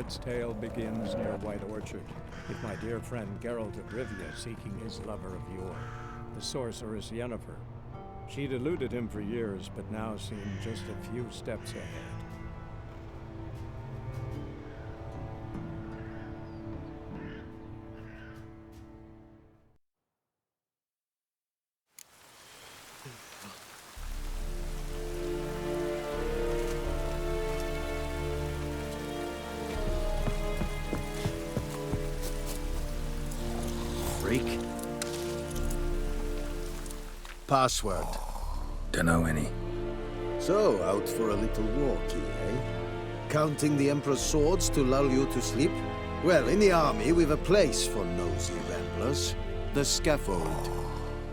Bard's tale begins near White Orchard, with my dear friend Geralt of Rivia seeking his lover of yore, the sorceress Yennefer. She'd eluded him for years, but now seemed just a few steps ahead. Freak? Password. Dunno any. So, out for a little walkie, eh? Counting the Emperor's swords to lull you to sleep? Well, in the army, we've a place for nosy ramblers. The scaffold.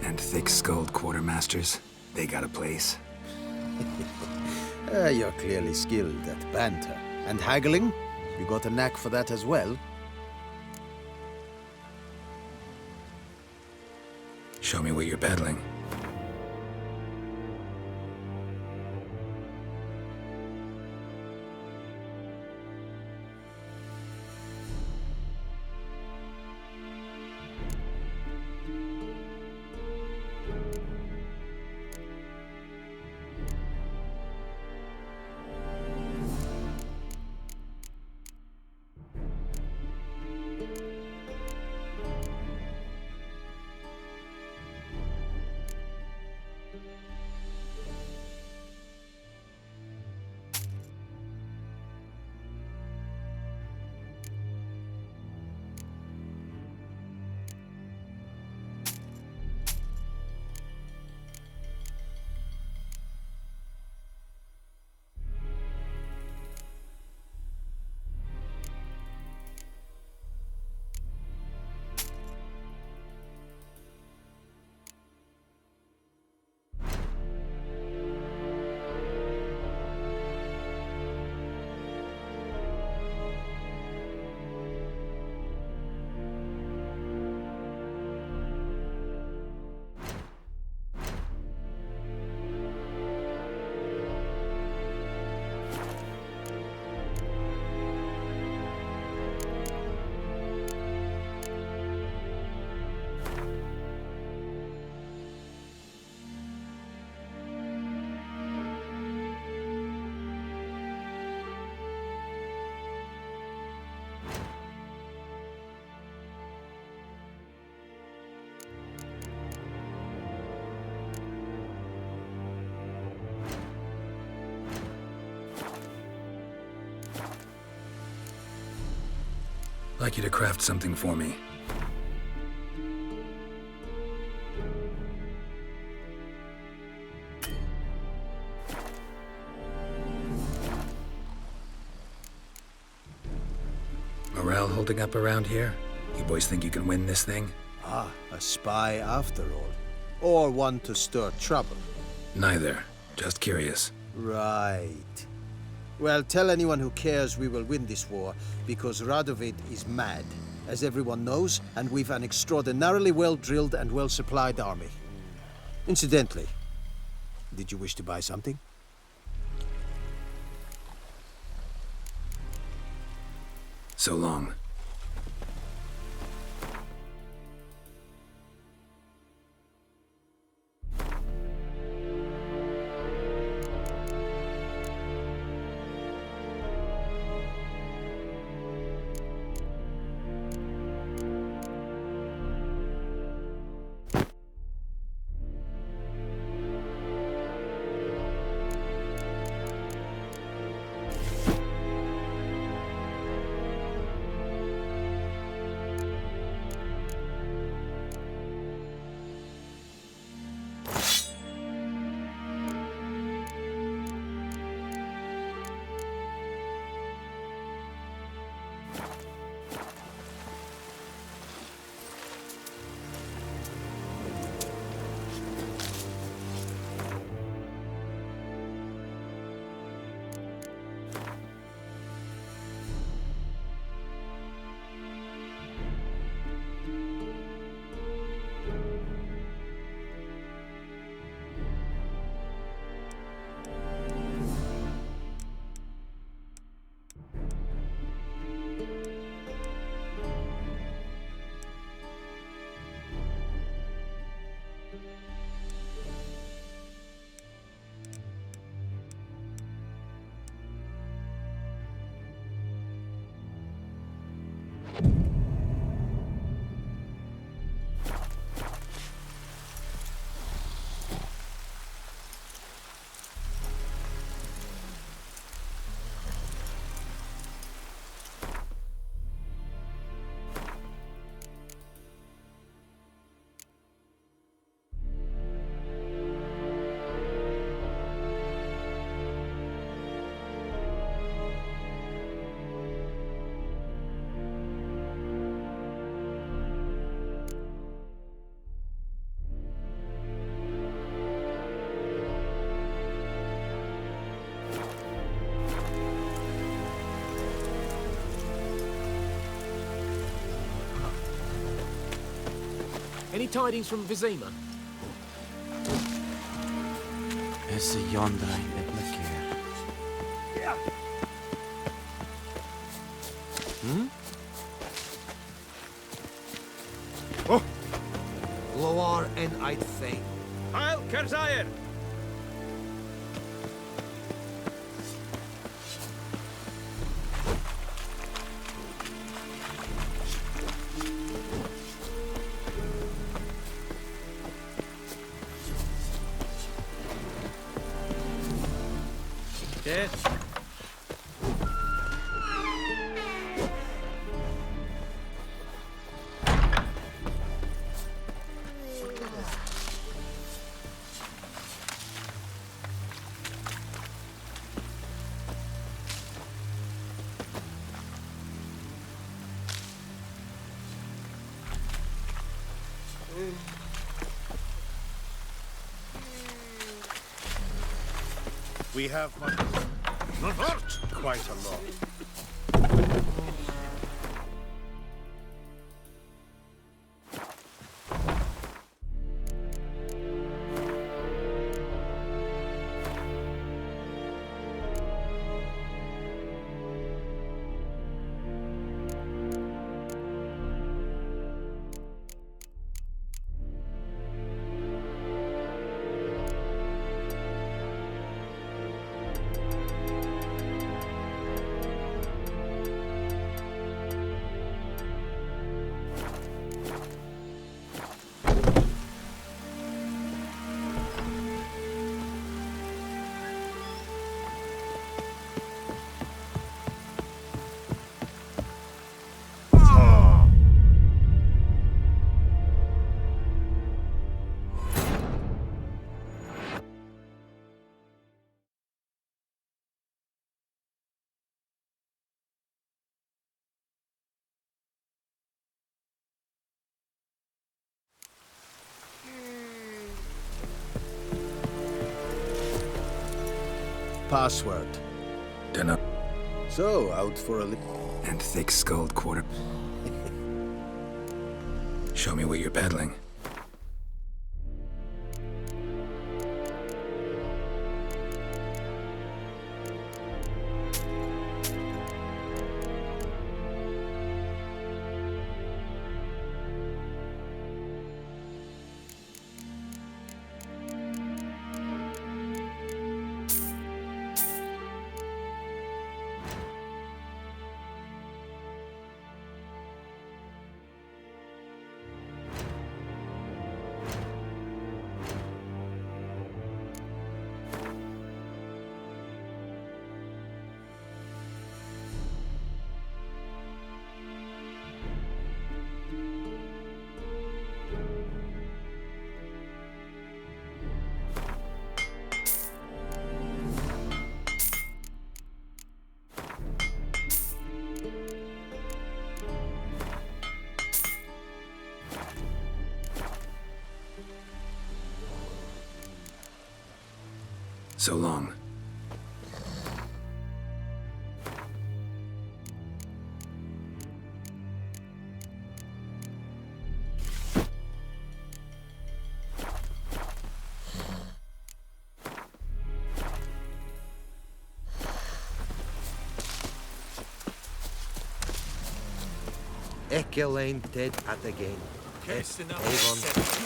And thick-skulled quartermasters. They got a place. You're clearly skilled at banter. And haggling? You got a knack for that as well? Show me what you're peddling. I'd like you to craft something for me. Morale holding up around here? You boys think you can win this thing? Ah, a spy after all. Or one to stir trouble. Neither. Just curious. Right. Well, tell anyone who cares we will win this war, because Radovid is mad, as everyone knows, and we've an extraordinarily well-drilled and well-supplied army. Incidentally, did you wish to buy something? So long. Any tidings from Vizima? Esse Yondain et Lakir. Loar en Eid Fein. Heil Kerzair! Yes. We have not quite a lot. Password. Dunno. So, out for a And thick-skulled quarter. Show me what you're peddling. So long. Ekelain dead at again. Avon.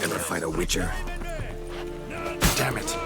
Ever fight a witcher? Damn it.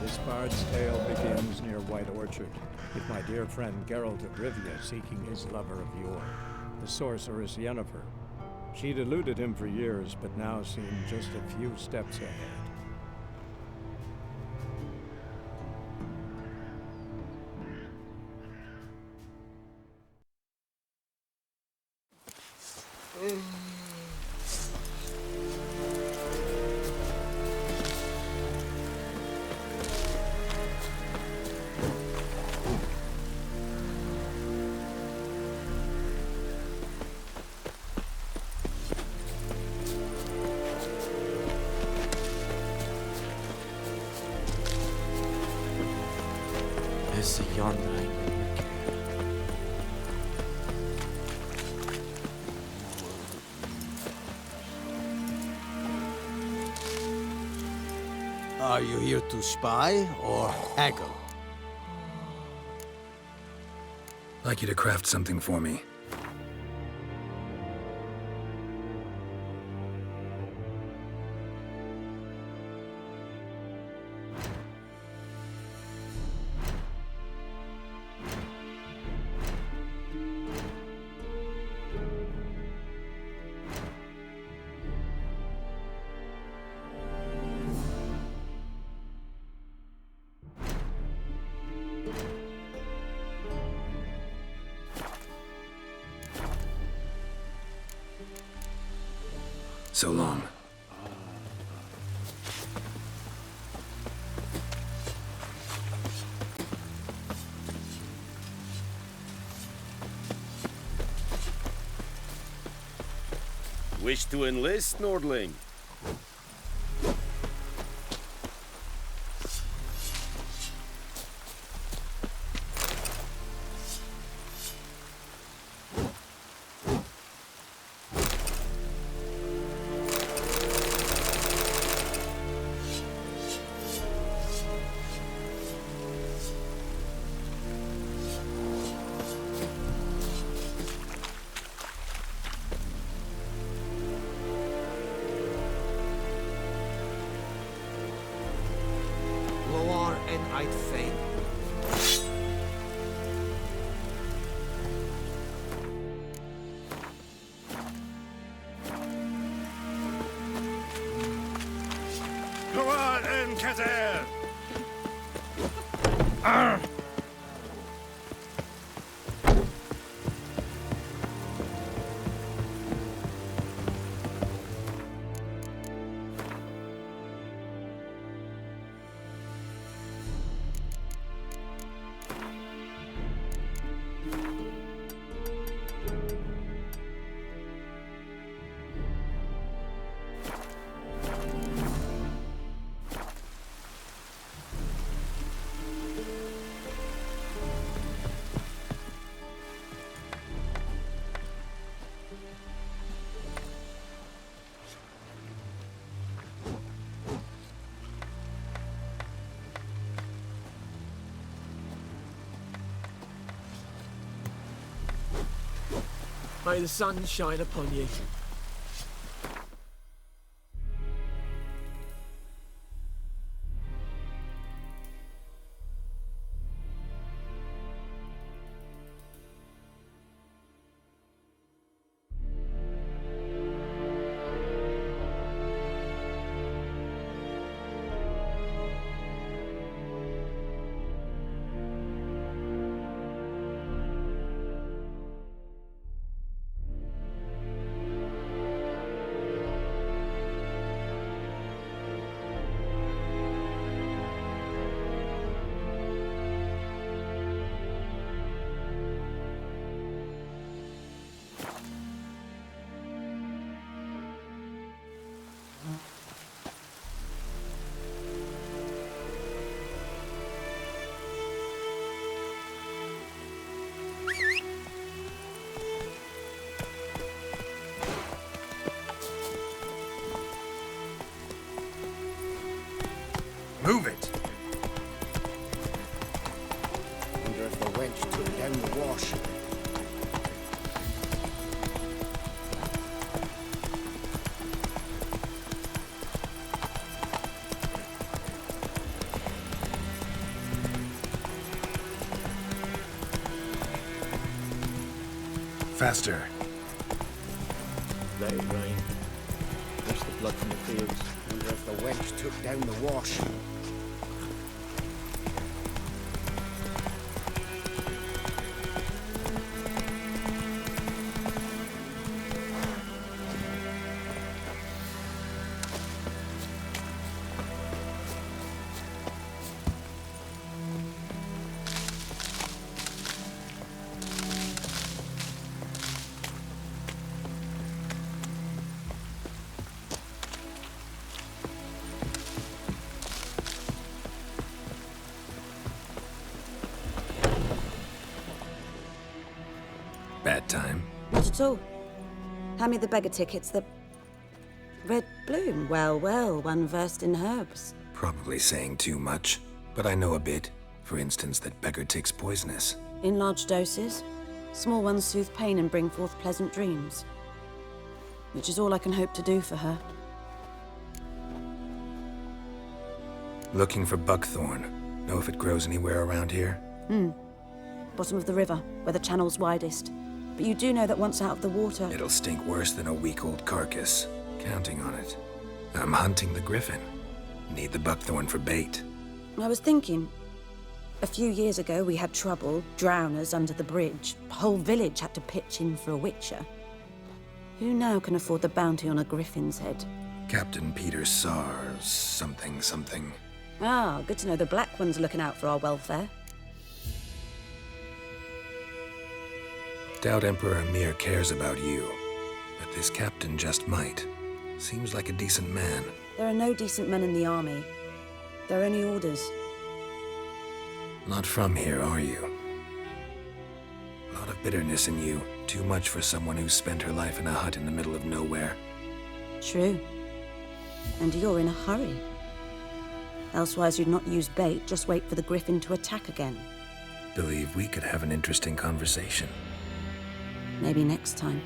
This bard's tale begins near White Orchard, with my dear friend Geralt of Rivia seeking his lover of yore, the sorceress Yennefer. She'd eluded him for years, but now seemed just a few steps ahead. Esse yonder ain't McCare. Are you here to spy or haggle? I'd like you to craft something for me. So long. Wish to enlist, Nordling? Loar and I'd fain. Hurrah and Kazer! May the sun shine upon you. Move it! Wonder if the wench took down the wash. Faster. Let it rain. Wash the blood from the fields. Wonder if the wench took down the wash. Bad time. Not at all. Hand me the beggar tickets, the red bloom. Well, well, one versed in herbs. Probably saying too much, but I know a bit. For instance, that beggar tick's poisonous. In large doses. Small ones soothe pain and bring forth pleasant dreams. Which is all I can hope to do for her. Looking for buckthorn. Know if it grows anywhere around here? Bottom of the river, where the channel's widest. But you do know that once out of the water... It'll stink worse than a week-old carcass. Counting on it. I'm hunting the griffin. Need the buckthorn for bait. I was thinking... A few years ago, we had trouble, drowners under the bridge. The whole village had to pitch in for a witcher. Who now can afford the bounty on a griffin's head? Captain Peter Sars, something. Ah, good to know the Black One's looking out for our welfare. Doubt Emperor Emir cares about you, but this captain just might. Seems like a decent man. There are no decent men in the army. There are only orders. Not from here, are you? A lot of bitterness in you. Too much for someone who spent her life in a hut in the middle of nowhere. True. And you're in a hurry. Elsewise you'd not use bait, just wait for the griffin to attack again. Believe we could have an interesting conversation. Maybe next time.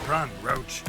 Run, Roach.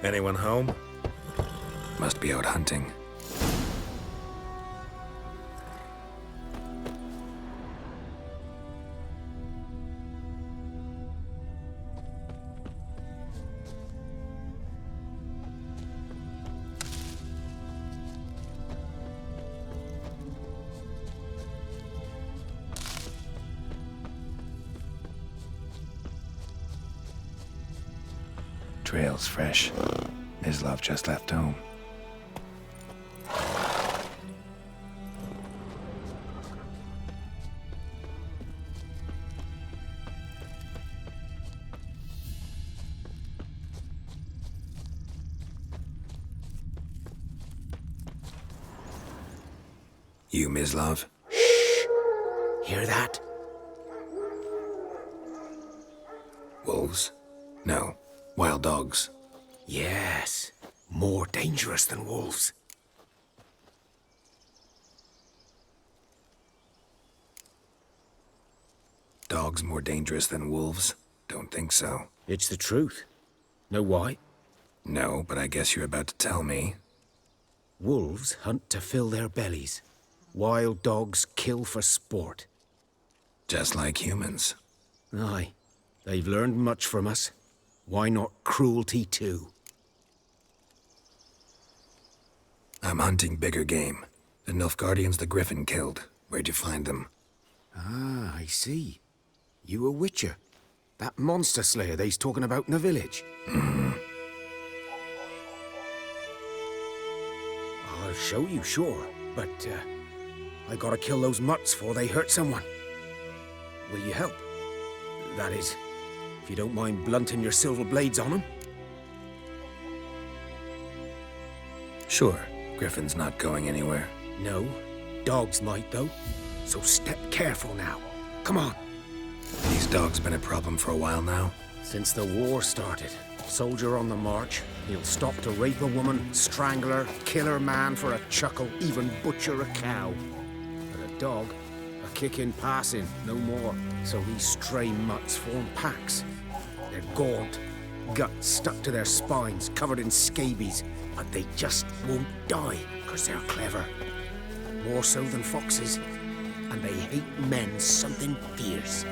Anyone home? Must be out hunting. Trail's fresh. Mislav just left home. You, Mislav? Hear that? Wolves? No. Wild dogs. Yes. More dangerous than wolves. Dogs more dangerous than wolves? Don't think so. It's the truth. Know why? No, but I guess you're about to tell me. Wolves hunt to fill their bellies. Wild dogs kill for sport. Just like humans. Aye. They've learned much from us. Why not cruelty too? I'm hunting bigger game. The Nilfgaardians the Griffin killed. Where'd you find them? Ah, I see. You a witcher. That monster slayer they's talking about in the village. I'll show you, sure. But, I gotta kill those mutts before they hurt someone. Will you help? That is, if you don't mind blunting your silver blades on them. Sure. Griffin's not going anywhere. No, dogs might though. So step careful now. Come on. These dogs been a problem for a while now? Since the war started, soldier on the march, he'll stop to rape a woman, strangle her, kill her man for a chuckle, even butcher a cow. But a dog, a kick in passing, no more. So these stray mutts form packs. They're gaunt, guts stuck to their spines, covered in scabies, but they just won't die, because they're clever. More so than foxes, and they hate men something fierce.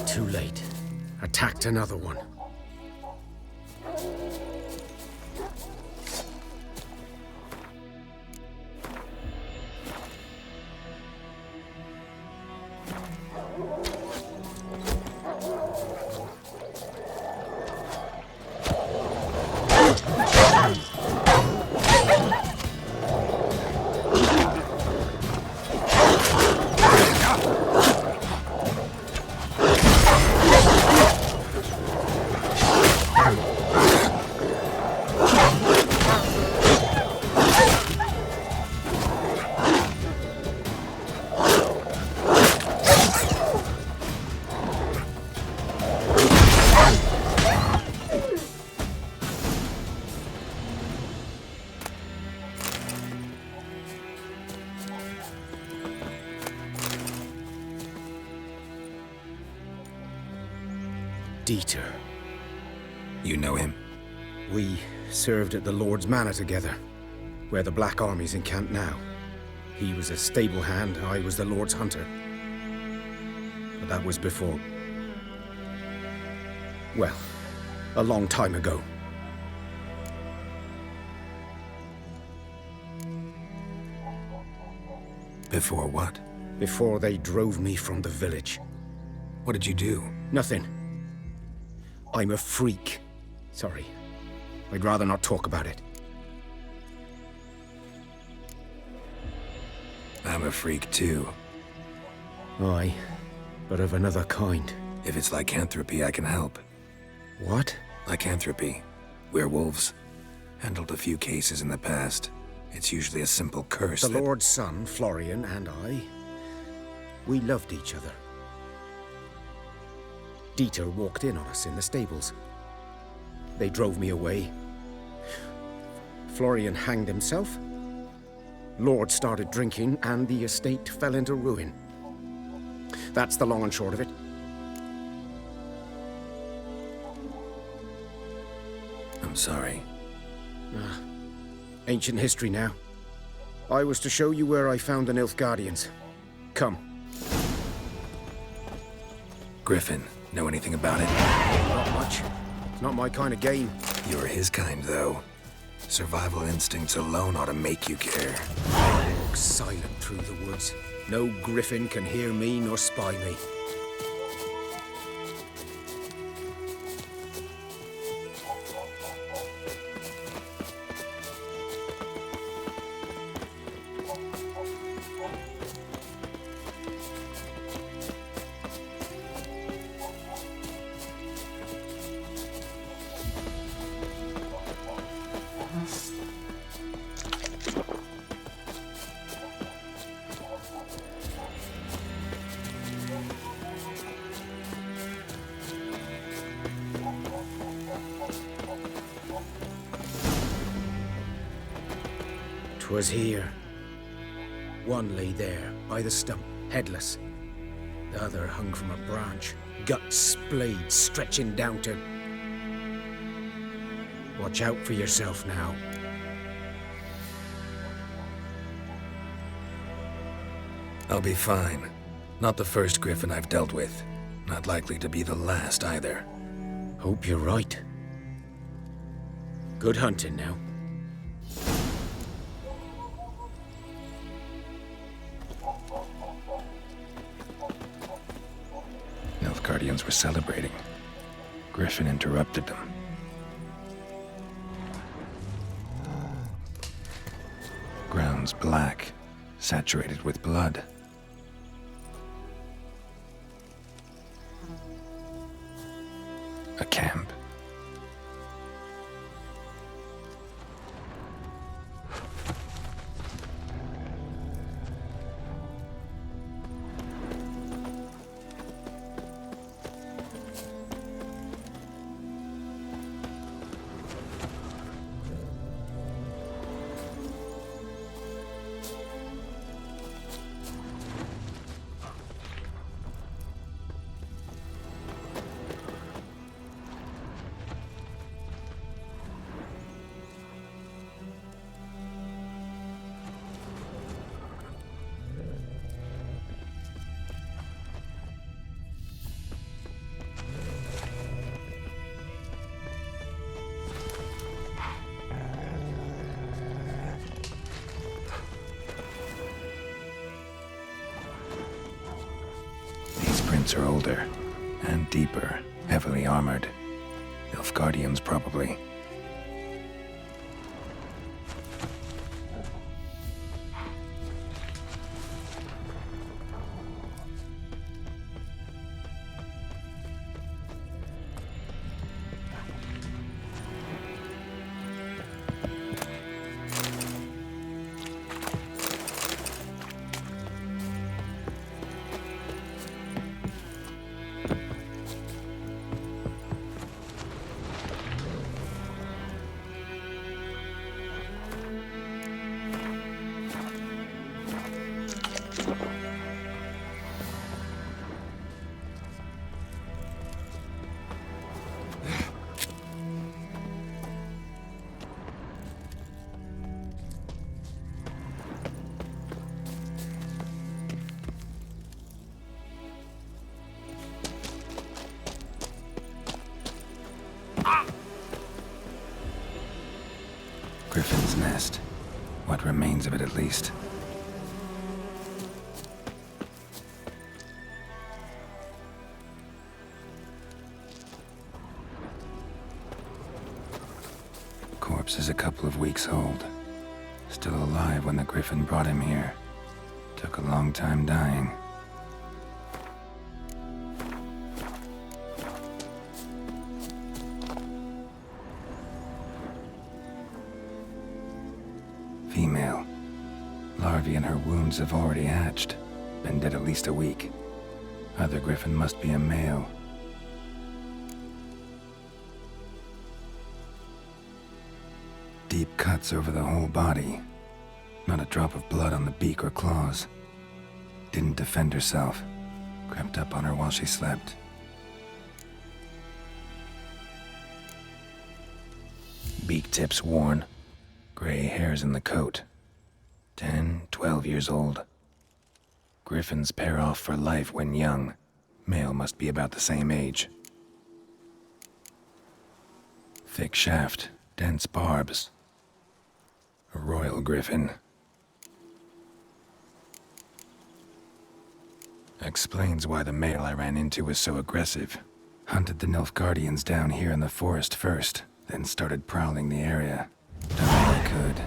Too late. Attacked another one. Dieter. You know him? We served at the Lord's Manor together, where the Black Army's encamped now. He was a stable hand, I was the Lord's hunter. But that was before... well, a long time ago. Before what? Before they drove me from the village. What did you do? Nothing. I'm a freak. Sorry. I'd rather not talk about it. I'm a freak too. Aye, but of another kind. If it's lycanthropy, I can help. What? Lycanthropy. Werewolves. Handled a few cases in the past. It's usually a simple curse The that... Lord's son, Florian, and I, we loved each other. Dieter walked in on us in the stables. They drove me away. Florian hanged himself. Lord started drinking, and the estate fell into ruin. That's the long and short of it. I'm sorry. Ancient history now. I was to show you where I found the Nilfgaardians. Come. Griffin, know anything about it? Not much. It's not my kind of game. You're his kind, though. Survival instincts alone ought to make you care. I walk silent through the woods. No griffin can hear me nor spy me. Was here. One lay there, by the stump, headless. The other hung from a branch, guts splayed, stretching down to... Watch out for yourself now. I'll be fine. Not the first griffin I've dealt with. Not likely to be the last, either. Hope you're right. Good hunting now. Nilfgaardians were celebrating. Griffin interrupted them. Ground's black, saturated with blood. A camp. Are older and deeper, heavily armored. Nilfgaardians, probably. Griffin's nest. What remains of it, at least. Corpse is a couple of weeks old. Still alive when the Griffin brought him here. Took a long time dying. Female. Larvae in her wounds have already hatched. Been dead at least a week. Other griffin must be a male. Deep cuts over the whole body. Not a drop of blood on the beak or claws. Didn't defend herself. Crept up on her while she slept. Beak tips worn. Gray hairs in the coat. 10, 12 years old. Griffins pair off for life when young. Male must be about the same age. Thick shaft, dense barbs. A royal griffin. Explains why the male I ran into was so aggressive. Hunted the Nilfgaardians down here in the forest first, then started prowling the area. Done all I could.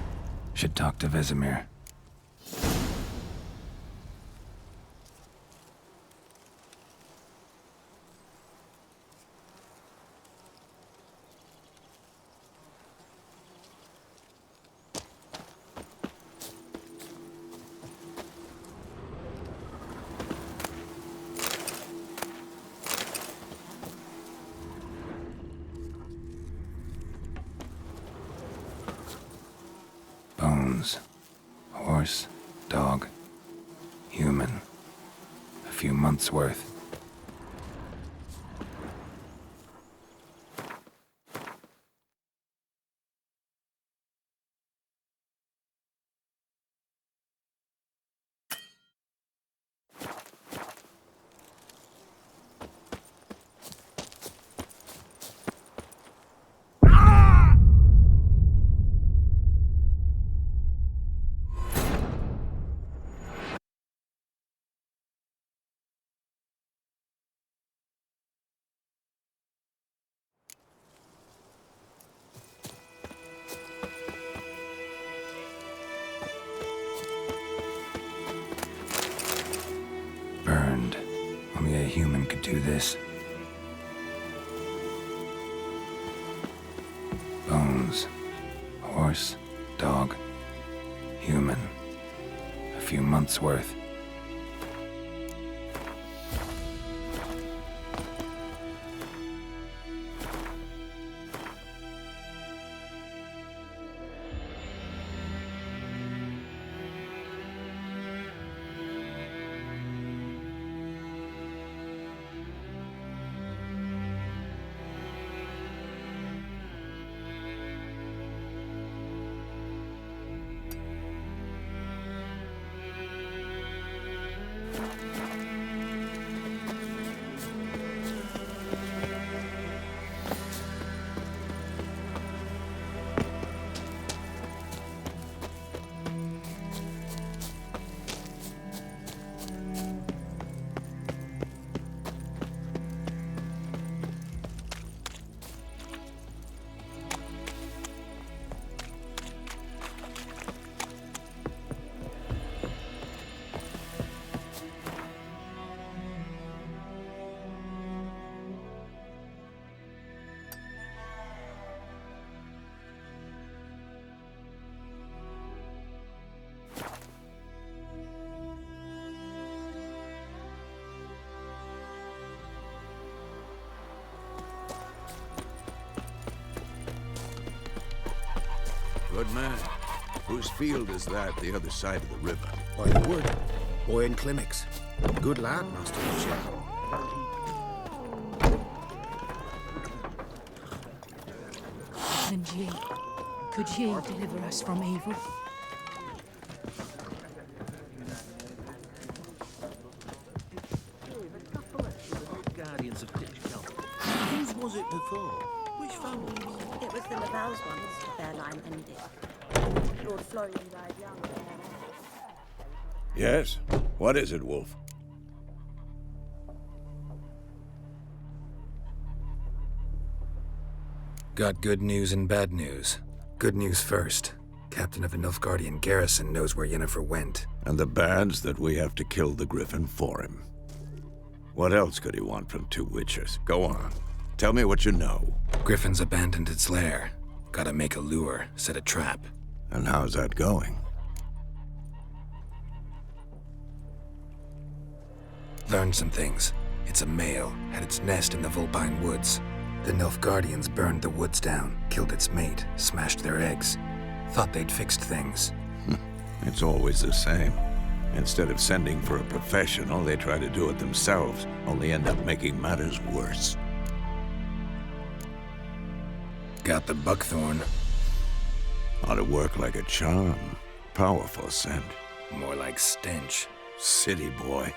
Should talk to Vesemir. Bones. Horse, dog, human. A few months' worth. Burned. Only a human could do this. Bones. Horse, dog, human. A few months' worth. Good man. Whose field is that the other side of the river? By the wood. Boy in Climmix. Good lad, Master Lucia. And ye, could ye deliver us from evil? Guardians of Ditchcombe. Whose was it before? Which family? It was the Laval's once, their line ended. Lord Florian died young. Yes? What is it, Wolf? Got good news and bad news. Good news first. Captain of a Nilfgaardian garrison knows where Yennefer went. And the bad's that we have to kill the Griffin for him. What else could he want from two witchers? Go on. Tell me what you know. Griffin's abandoned its lair. Gotta make a lure, set a trap. And how's that going? Learned some things. It's a male, had its nest in the Vulpine Woods. The Nilfgaardians burned the woods down, killed its mate, smashed their eggs. Thought they'd fixed things. It's always the same. Instead of sending for a professional, they try to do it themselves, only end up making matters worse. Got the buckthorn. Ought to work like a charm. Powerful scent. More like stench. City boy.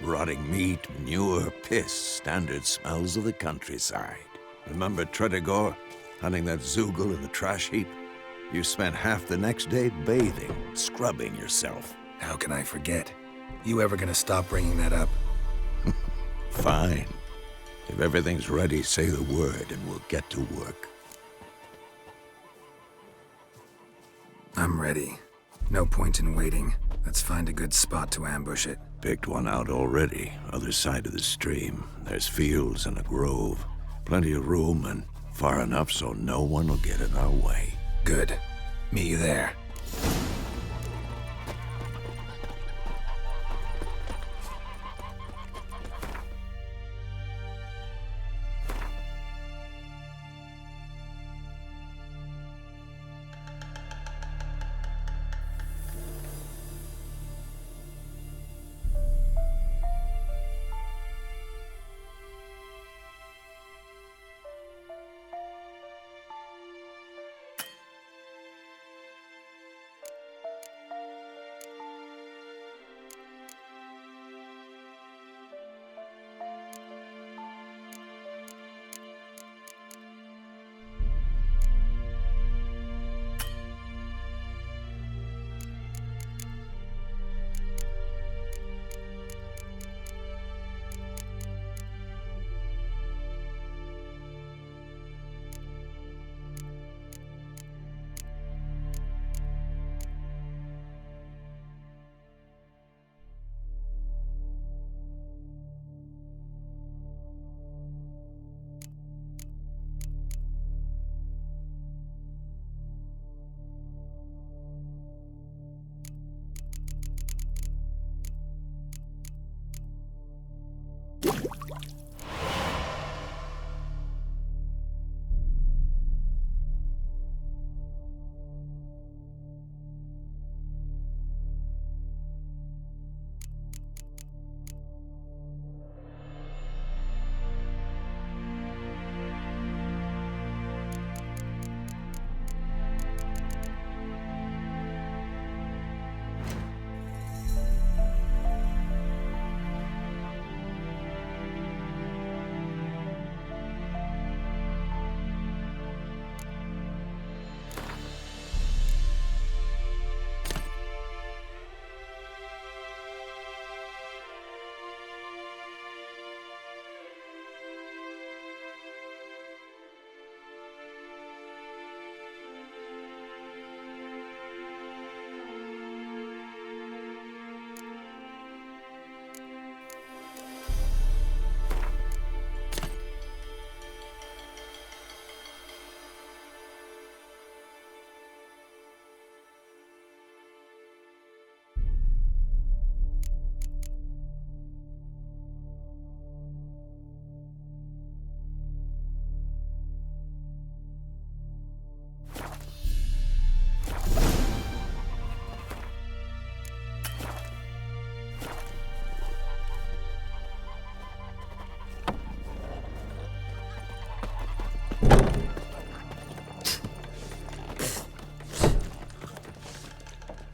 Rotting meat, manure, piss, standard smells of the countryside. Remember Tretogor? Hunting that Zoogle in the trash heap? You spent half the next day bathing, scrubbing yourself. How can I forget? You ever gonna stop bringing that up? Fine. If everything's ready, say the word and we'll get to work. I'm ready. No point in waiting. Let's find a good spot to ambush it. Picked one out already, other side of the stream. There's fields and a grove. Plenty of room and far enough so no one will get in our way. Good. Meet you there.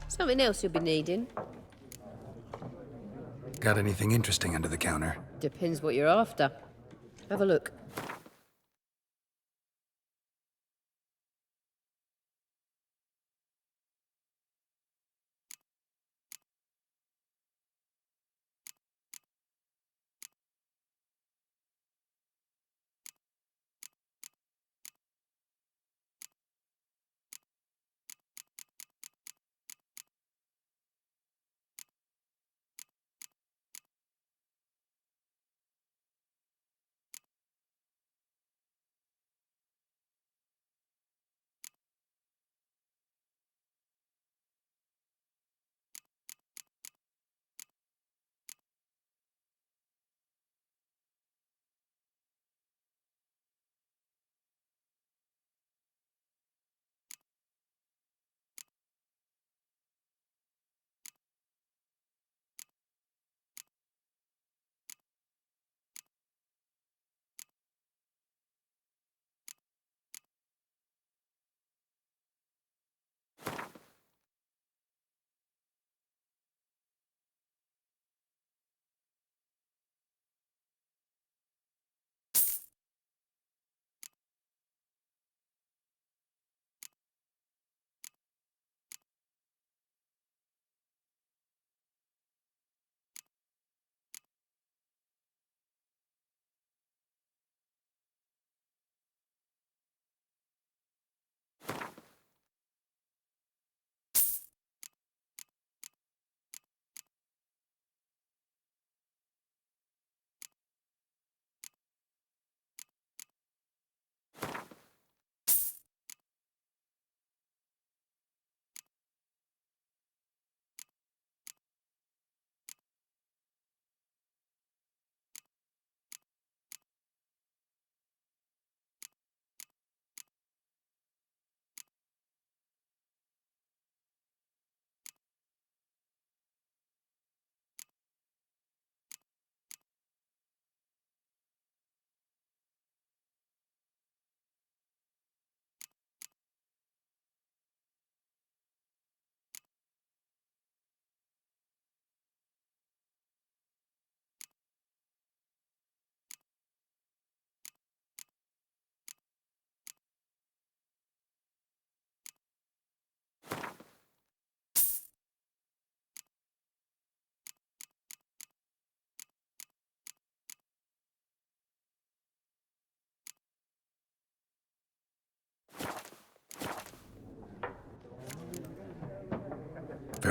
Something else you'll be needing? Got anything interesting under the counter? Depends what you're after. Have a look.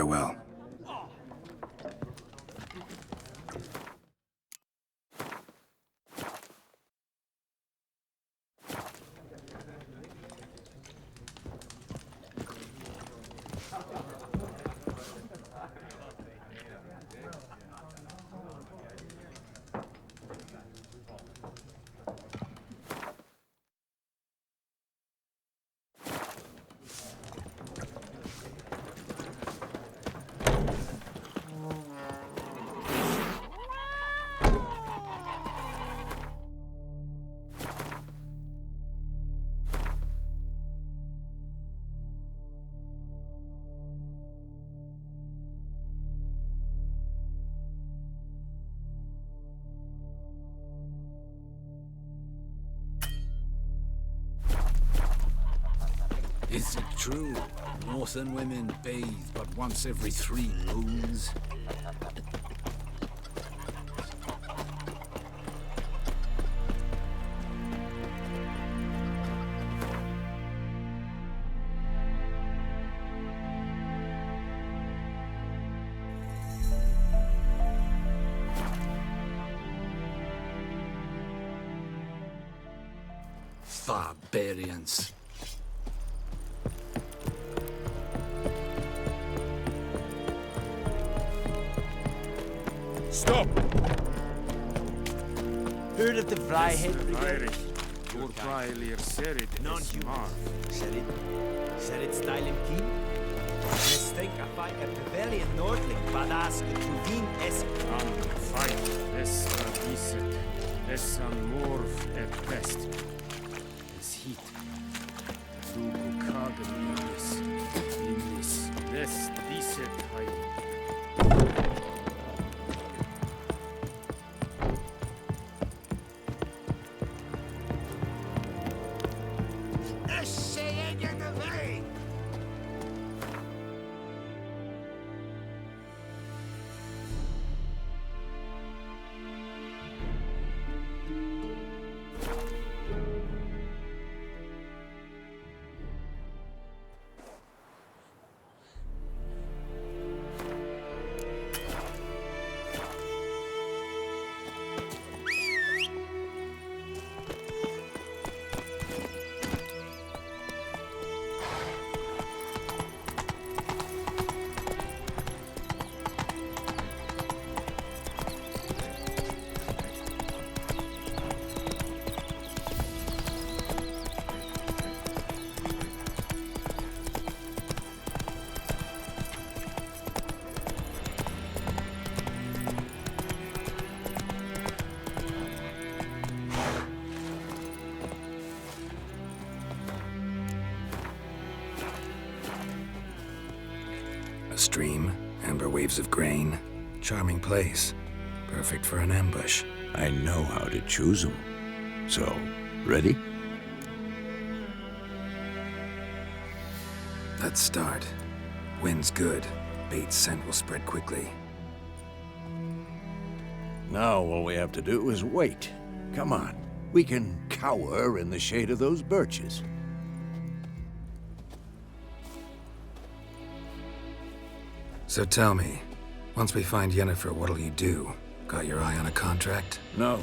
Farewell. Is it true? Northern women bathe but once every 3 moons? Barbarians. Stop! Heard of the Vryheid Brigade? Your Brylir Serid is smart. Serid Stylim Keen? Mistake I fight a Pavilion Nordling, Badass Truvin Essex. Fight, this Visit, this Morv at best. This heat. Zugu Kagan in this decent high. A stream, amber waves of grain. Charming place. Perfect for an ambush. I know how to choose them. So, ready? Let's start. Wind's good. Bait's scent will spread quickly. Now all we have to do is wait. Come on. We can cower in the shade of those birches. So tell me, once we find Yennefer, what'll you do? Got your eye on a contract? No.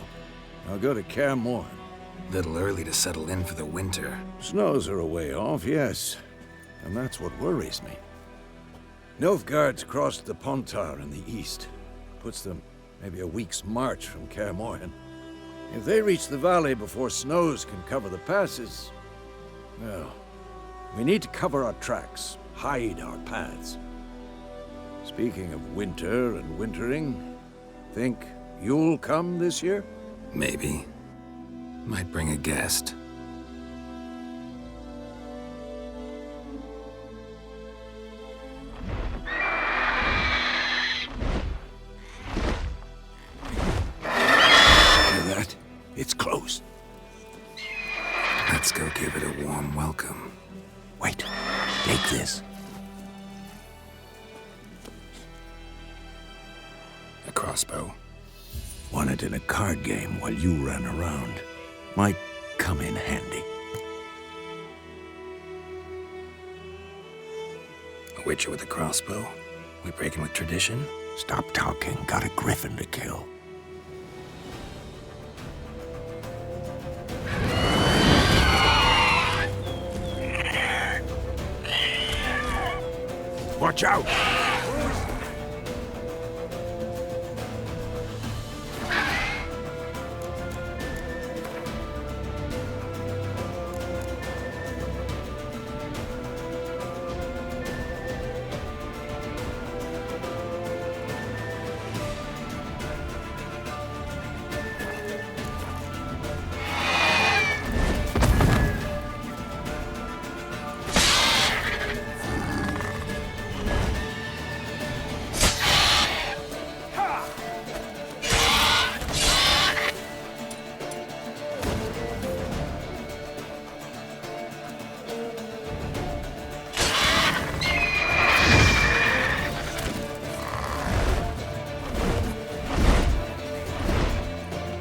I'll go to Kaer Morhen. Little early to settle in for the winter. Snows are a way off, yes. And that's what worries me. Nilfgaard's crossed the Pontar in the east. Puts them maybe a week's march from Kaer Morhen. If they reach the valley before snows can cover the passes, well, we need to cover our tracks, hide our paths. Speaking of winter and wintering, think you'll come this year? Maybe. Might bring a guest. Hear that? It's close. Let's go give it a warm welcome. Wait, take this. A crossbow. Won it in a card game while you ran around. Might come in handy. A witcher with a crossbow? We breaking with tradition? Stop talking. Got a griffin to kill. Watch out!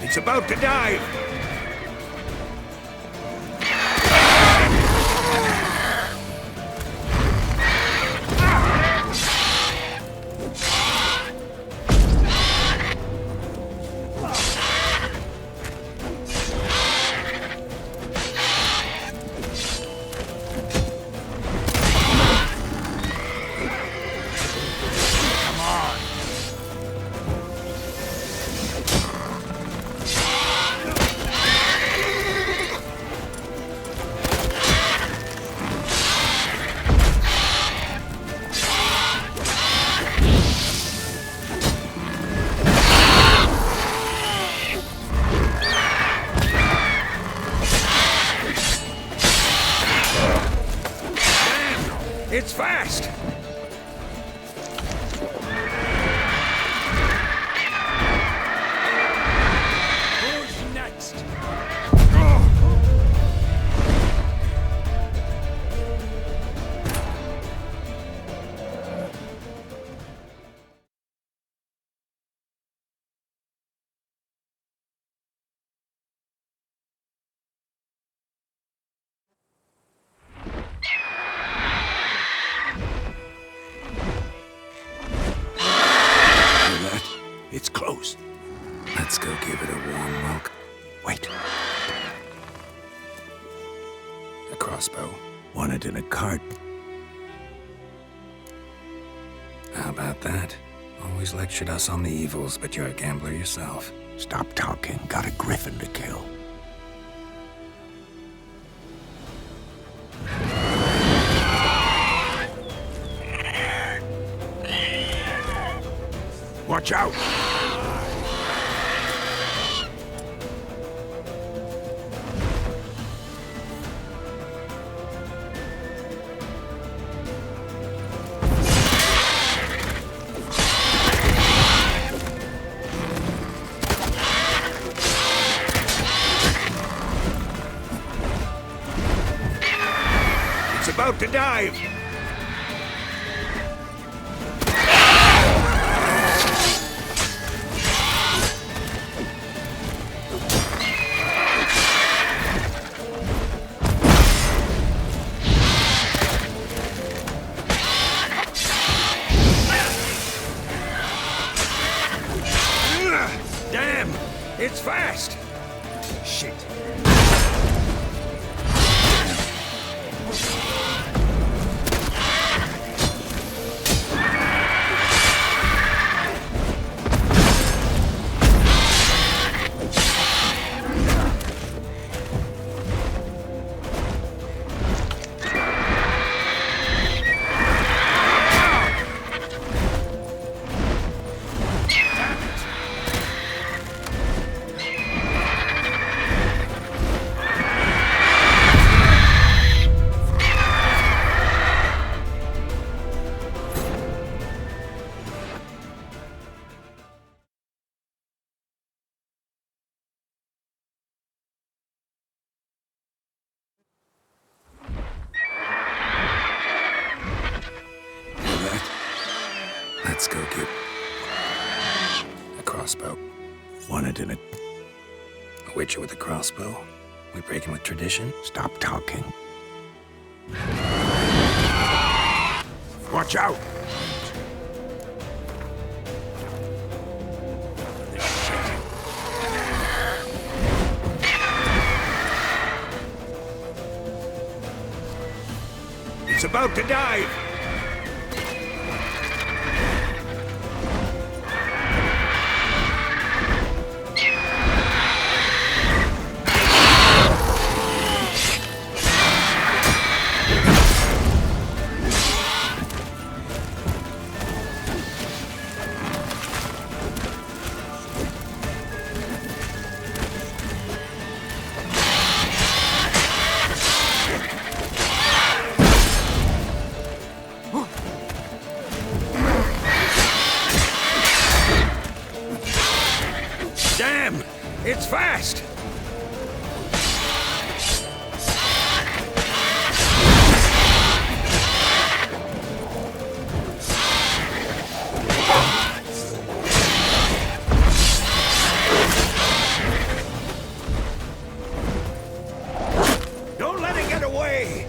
It's about to dive! It's fast! Who's next? It's close. Let's go give it a warm welcome. Wait. A crossbow. Want it in a cart. How about that? Always lectured us on the evils, but you're a gambler yourself. Stop talking. Got a griffin to kill. Watch out! It's about to dive! Damn! It's fast! Shit. Let's go get a crossbow. Want it in a... A witcher with a crossbow? We breaking with tradition? Stop talking. Watch out! It's about to dive! Damn! It's fast! Don't let it get away!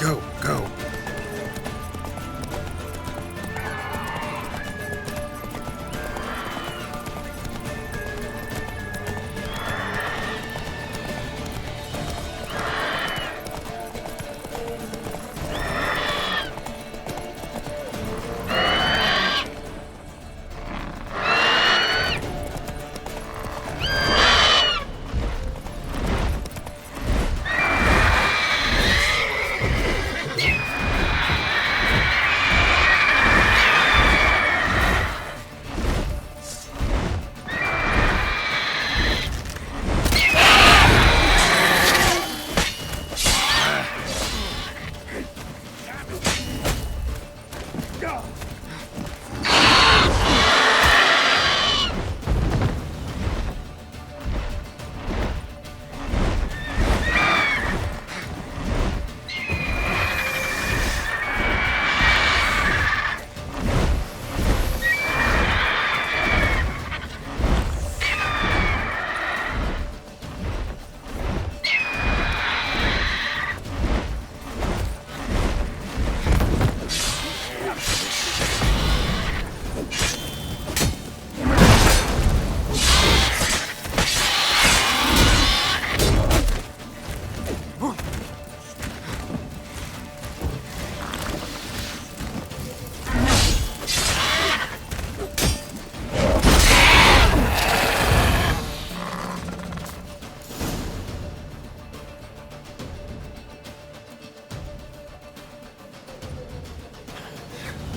Go, go.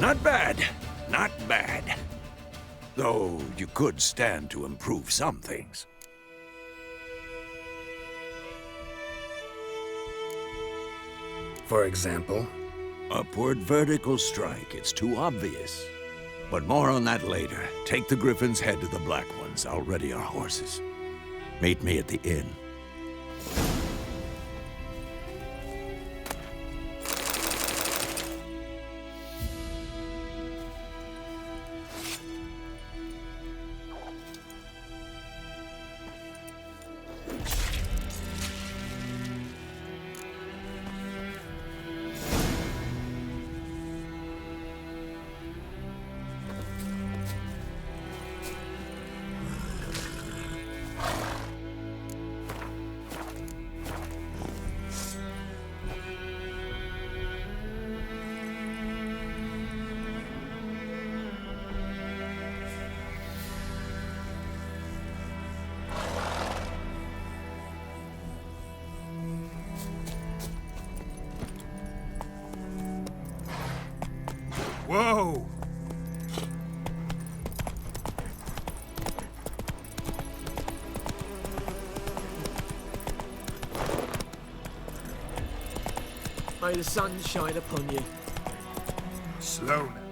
Not bad. Not bad. Though you could stand to improve some things. For example? Upward vertical strike. It's too obvious. But more on that later. Take the Griffin's head to the Black Ones. I'll ready our horses. Meet me at the inn. Whoa! May the sun shine upon you. Slow now.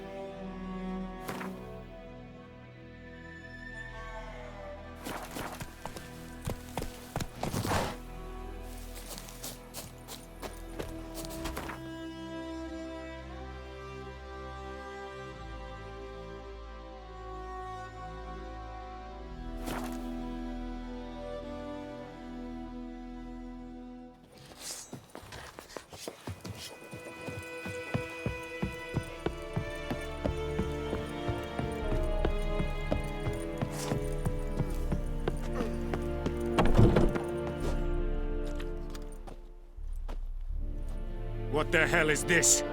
What the hell is this?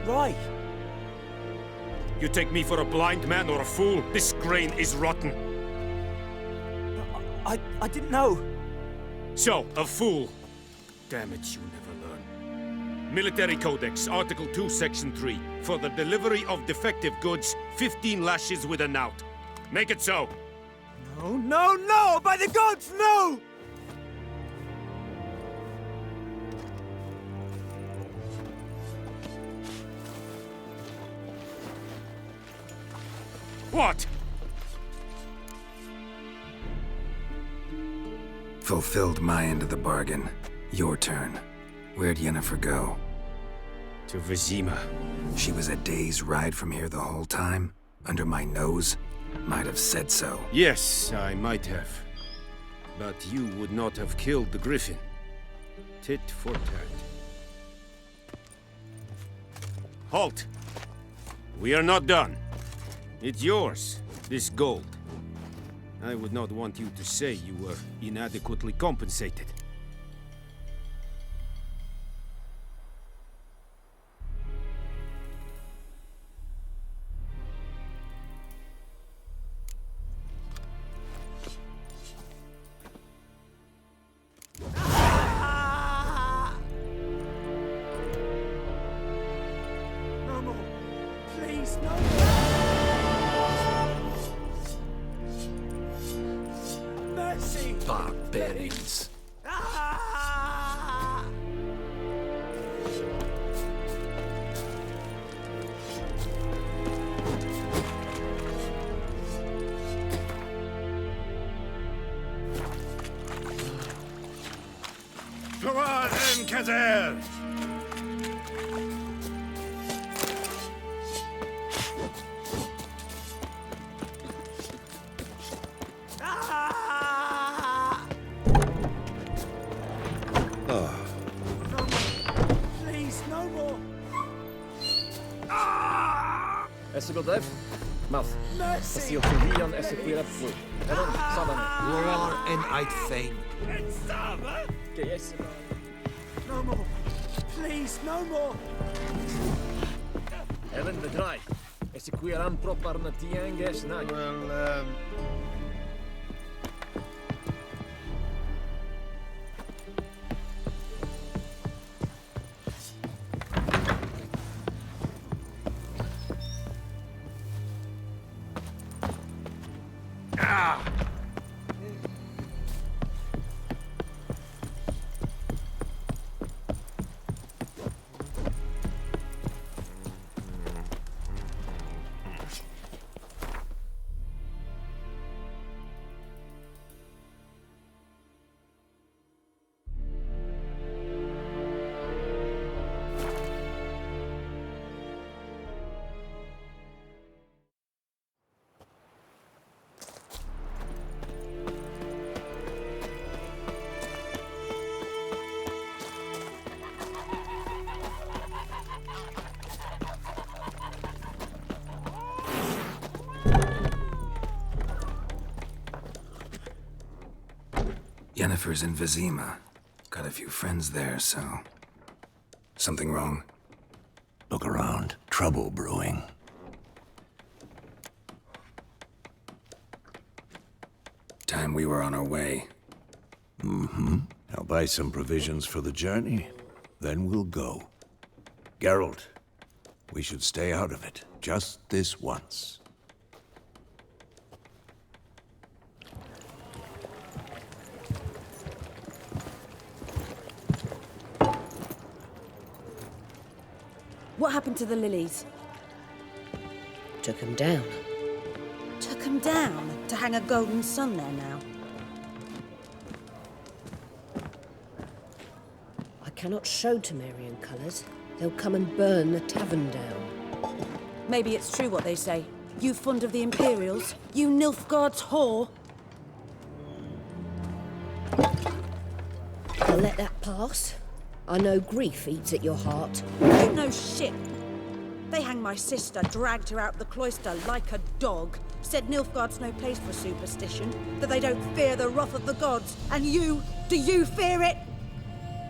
Right. You take me for a blind man or a fool? This grain is rotten. I didn't know. So, a fool. Damn it, you never learn. Military Codex, Article 2, Section 3. For the delivery of defective goods, 15 lashes with a knout. Make it so. No, no, no! By the gods, no! What? Fulfilled my end of the bargain. Your turn. Where'd Yennefer go? To Vizima. She was a day's ride from here the whole time? Under my nose? Might have said so. Yes, I might have. But you would not have killed the griffin. Tit for tat. Halt! We are not done. It's yours, this gold. I would not want you to say you were inadequately compensated. No more. Please, no more. Mercy! Barbarians. Gloire en Kazer! Please, no more. Essegodev, Math. Mercy! Essiotorian Essequira Flu. Eron, Sadame. War and I'd fain. No more. Please, no more. Even the dry. Essequiran proper Natianges Nag. Well, Yennefer's in Vizima. Got a few friends there, so... Something wrong? Look around. Trouble brewing. Time we were on our way. Mm-hmm. I'll buy some provisions for the journey. Then we'll go. Geralt, we should stay out of it. Just this once. What happened to the lilies? Took him down. Took them down to hang a golden sun there now. I cannot show Temerian colours. They'll come and burn the tavern down. Maybe it's true what they say. You fond of the Imperials? You Nilfgaard's whore? I'll let that pass. I know grief eats at your heart. You know shit. They hanged my sister, dragged her out the cloister like a dog. Said Nilfgaard's no place for superstition, that they don't fear the wrath of the gods. And you, do you fear it?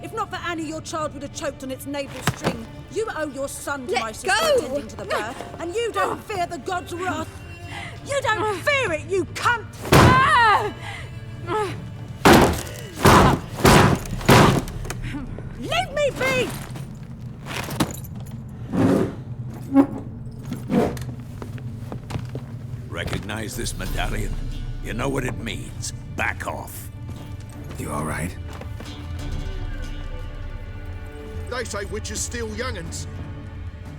If not for Annie, your child would have choked on its navel string. You owe your son to Let my sister go! attending to the birth, and you don't fear the god's wrath. You don't fear it, you cunt! Leave me be! Recognize this medallion? You know what it means. Back off. You all right? They say witches steal young'uns.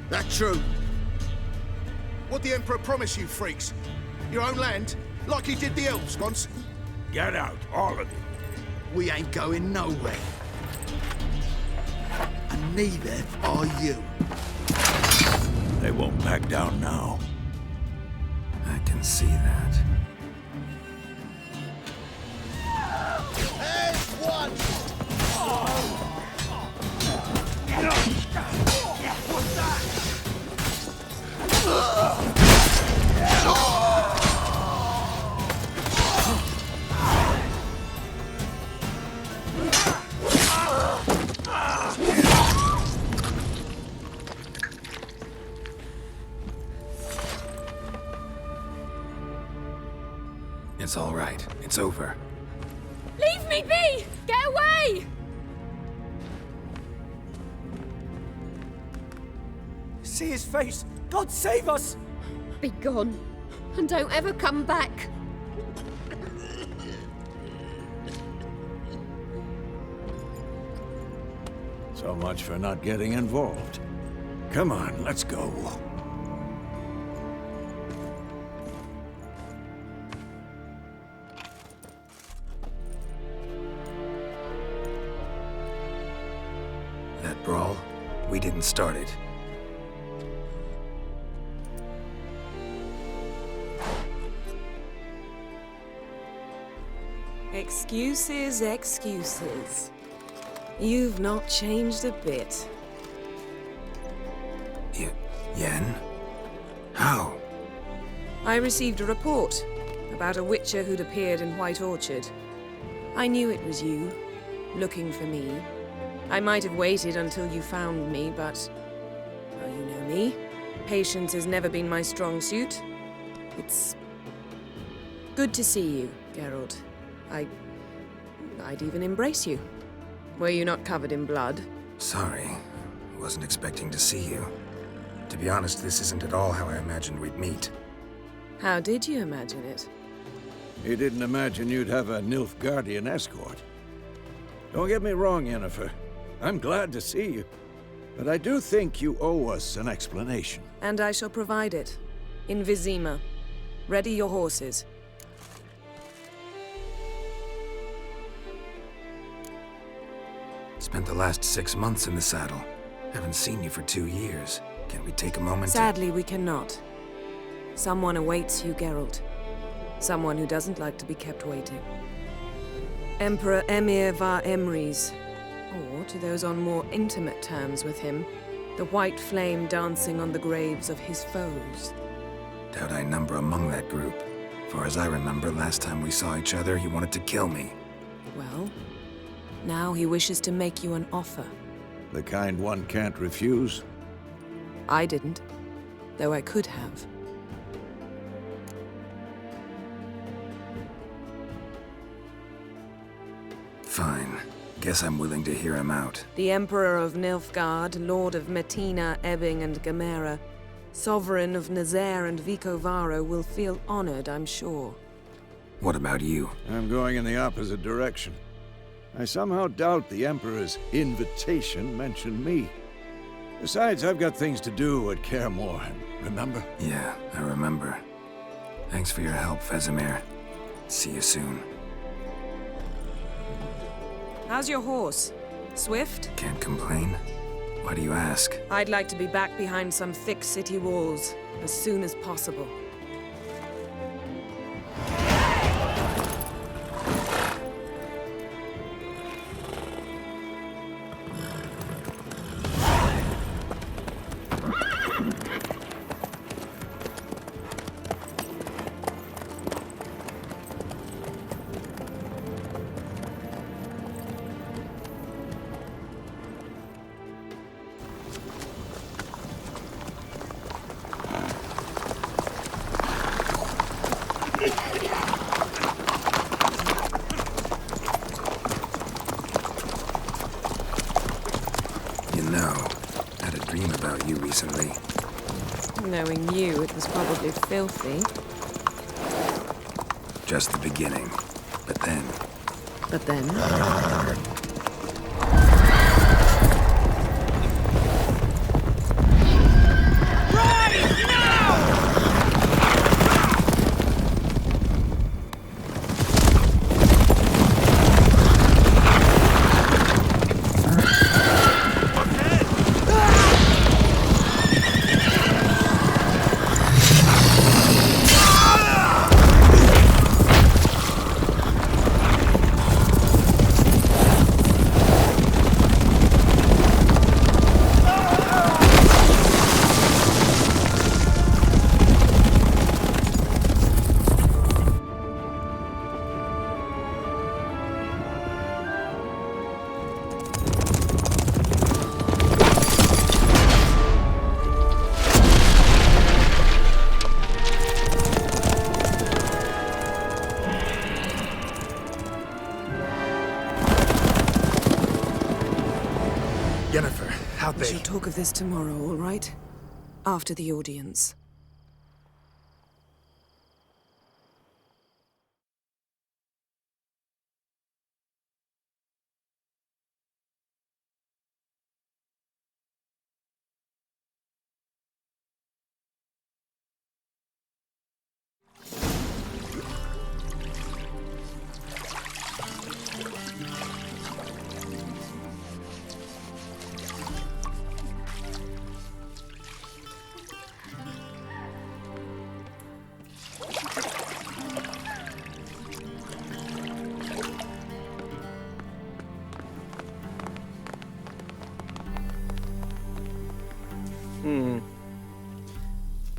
That true? What the Emperor promise you, freaks? Your own land? Like he did the elves once? Get out, all of you. We ain't going nowhere. And neither are you. They won't back down now. I can see that. There's one! What's that? It's all right. It's over. Leave me be! Get away! See his face! God save us! Be gone, and don't ever come back. So much for not getting involved. Come on, let's go. That brawl, we didn't start it. Excuses, excuses. You've not changed a bit. Yen? How? I received a report about a witcher who'd appeared in White Orchard. I knew it was you, looking for me. I might have waited until you found me, but... well, you know me. Patience has never been my strong suit. It's... good to see you, Geralt. I'd even embrace you. Were you not covered in blood? Sorry. Wasn't expecting to see you. To be honest, this isn't at all how I imagined we'd meet. How did you imagine it? You didn't imagine you'd have a Nilfgaardian escort. Don't get me wrong, Yennefer. I'm glad to see you. But I do think you owe us an explanation. And I shall provide it. In Vizima. Ready your horses. Spent the last 6 months in the saddle. Haven't seen you for 2 years. Can we take a moment Sadly, we cannot. Someone awaits you, Geralt. Someone who doesn't like to be kept waiting. Emperor Emir var Emrys. Or, to those on more intimate terms with him, the white flame dancing on the graves of his foes. Doubt I number among that group. For as I remember, last time we saw each other, he wanted to kill me. Well, now he wishes to make you an offer. The kind one can't refuse? I didn't, though I could have. Fine. Guess I'm willing to hear him out. The Emperor of Nilfgaard, Lord of Metina, Ebbing, and Gamera, Sovereign of Nazaire and Vicovaro will feel honored, I'm sure. What about you? I'm going in the opposite direction. I somehow doubt the Emperor's invitation mentioned me. Besides, I've got things to do at Kaer Morhen, remember? Yeah, I remember. Thanks for your help, Vesemir. See you soon. How's your horse? Swift? Can't complain. Why do you ask? I'd like to be back behind some thick city walls as soon as possible. know. Had a dream about you recently. Knowing you, it was probably filthy. Just the beginning. But then... But then? Yennefer, how'd We shall talk of this tomorrow, all right? After the audience.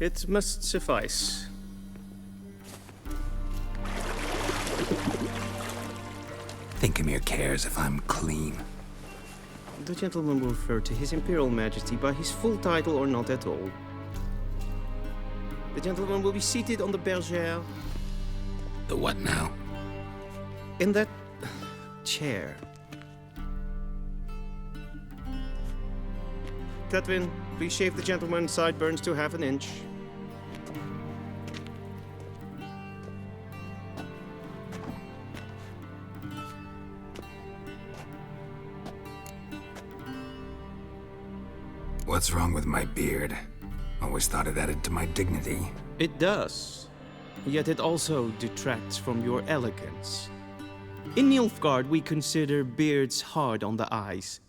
It must suffice. Thinkamir cares if I'm clean. The gentleman will refer to His Imperial Majesty by his full title or not at all. The gentleman will be seated on the bergère. The what now? In that chair. Cutwin, please shave the gentleman's sideburns to ½ an inch. What's wrong with my beard? Always thought it added to my dignity. It does. Yet it also detracts from your elegance. In Nilfgaard, we consider beards hard on the eyes.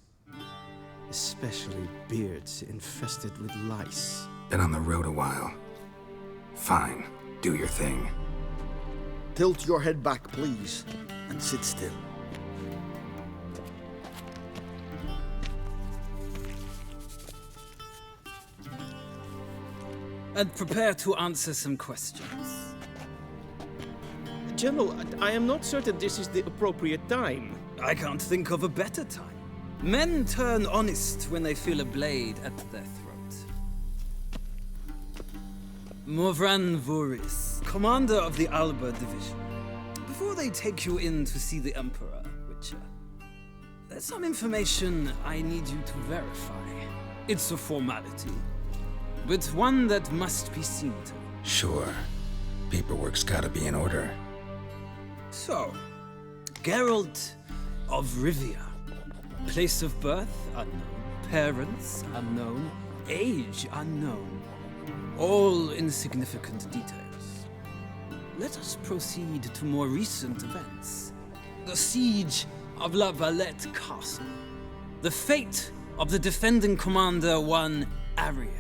Especially beards infested with lice. Been on the road a while. Fine, do your thing. Tilt your head back, please, and sit still. And prepare to answer some questions. General, I am not certain this is the appropriate time. I can't think of a better time. Men turn honest when they feel a blade at their throat. Morvran Voorhis, commander of the Alba Division. Before they take you in to see the Emperor, Witcher, there's some information I need you to verify. It's a formality, but one that must be seen to. Sure. Paperwork's gotta be in order. So, Geralt of Rivia. Place of birth unknown, parents unknown, age unknown. All insignificant details. Let us proceed to more recent events. The siege of La Valette Castle. The fate of the defending commander, one Arian.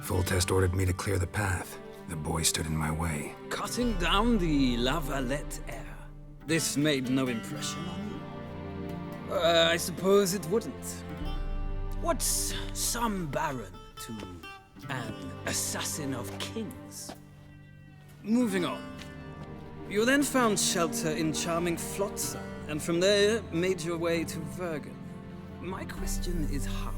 Foltest ordered me to clear the path. The boy stood in my way. Cutting down the La Valette heir. This made no impression on you? I suppose it wouldn't. What's some baron to an assassin of kings? Moving on. You then found shelter in charming Flotsam, and from there made your way to Vergen. My question is how?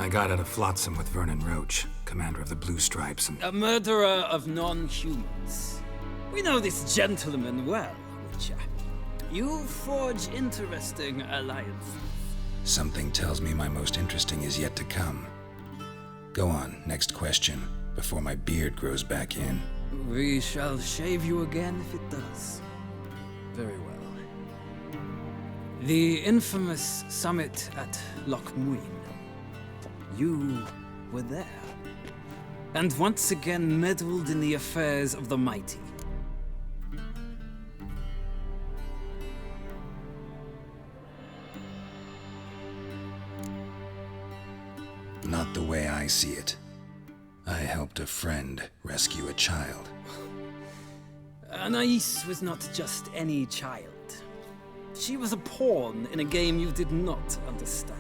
I got out of Flotsam with Vernon Roach, commander of the Blue Stripes, and... A murderer of non-humans. We know this gentleman well, Witcher. You forge interesting alliances. Something tells me my most interesting is yet to come. Go on, next question, before my beard grows back in. We shall shave you again if it does. Very well. The infamous summit at Loch Muin. You were there. And once again meddled in the affairs of the mighty. Not the way I see it. I helped a friend rescue a child. Anais was not just any child. She was a pawn in a game you did not understand.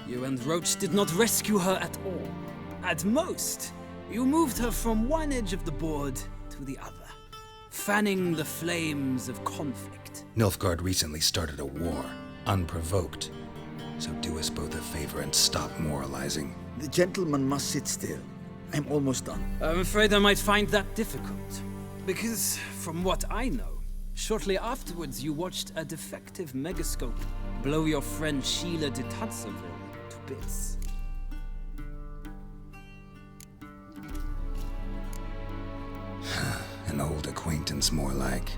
You and Roach did not rescue her at all. At most, you moved her from one edge of the board to the other, fanning the flames of conflict. Nilfgaard recently started a war, unprovoked. So do us both a favor and stop moralizing. The gentleman must sit still. I'm almost done. I'm afraid I might find that difficult. Because, from what I know, shortly afterwards you watched a defective megascope blow your friend Sheila de Tatseville to bits. An old acquaintance, more like.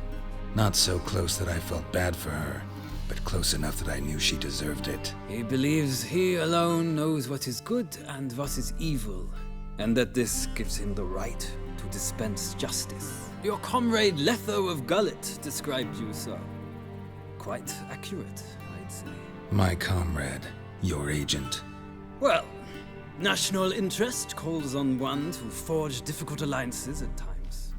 Not so close that I felt bad for her, but close enough that I knew she deserved it. He believes he alone knows what is good and what is evil, and that this gives him the right to dispense justice. Your comrade Letho of Gullet described you so. Quite accurate, I'd say. My comrade, your agent. Well, national interest calls on one to forge difficult alliances at times.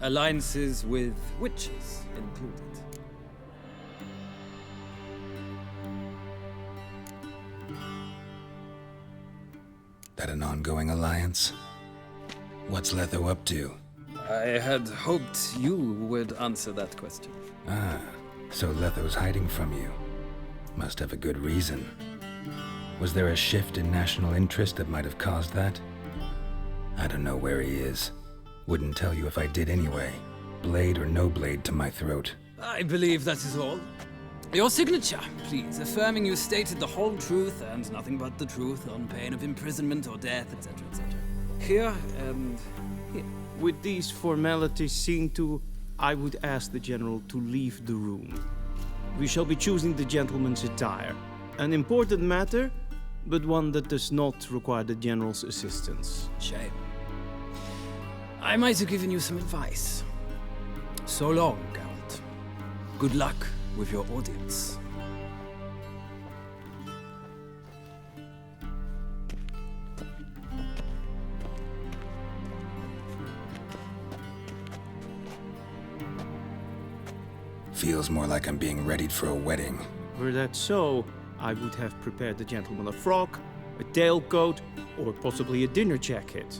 Alliances with witches included. That an ongoing alliance? What's Letho up to? I had hoped you would answer that question. Ah, so Letho's hiding from you. Must have a good reason. Was there a shift in national interest that might have caused that? I don't know where he is. Wouldn't tell you if I did anyway. Blade or no blade to my throat. I believe that is all. Your signature, please, affirming you stated the whole truth and nothing but the truth on pain of imprisonment or death, etc., etc. Here and here. With these formalities seen to, I would ask the General to leave the room. We shall be choosing the gentleman's attire. An important matter, but one that does not require the General's assistance. Shame. I might have given you some advice. So long, Geralt. Good luck with your audience. Feels more like I'm being readied for a wedding. Were that so, I would have prepared the gentleman a frock, a tailcoat, or possibly a dinner jacket.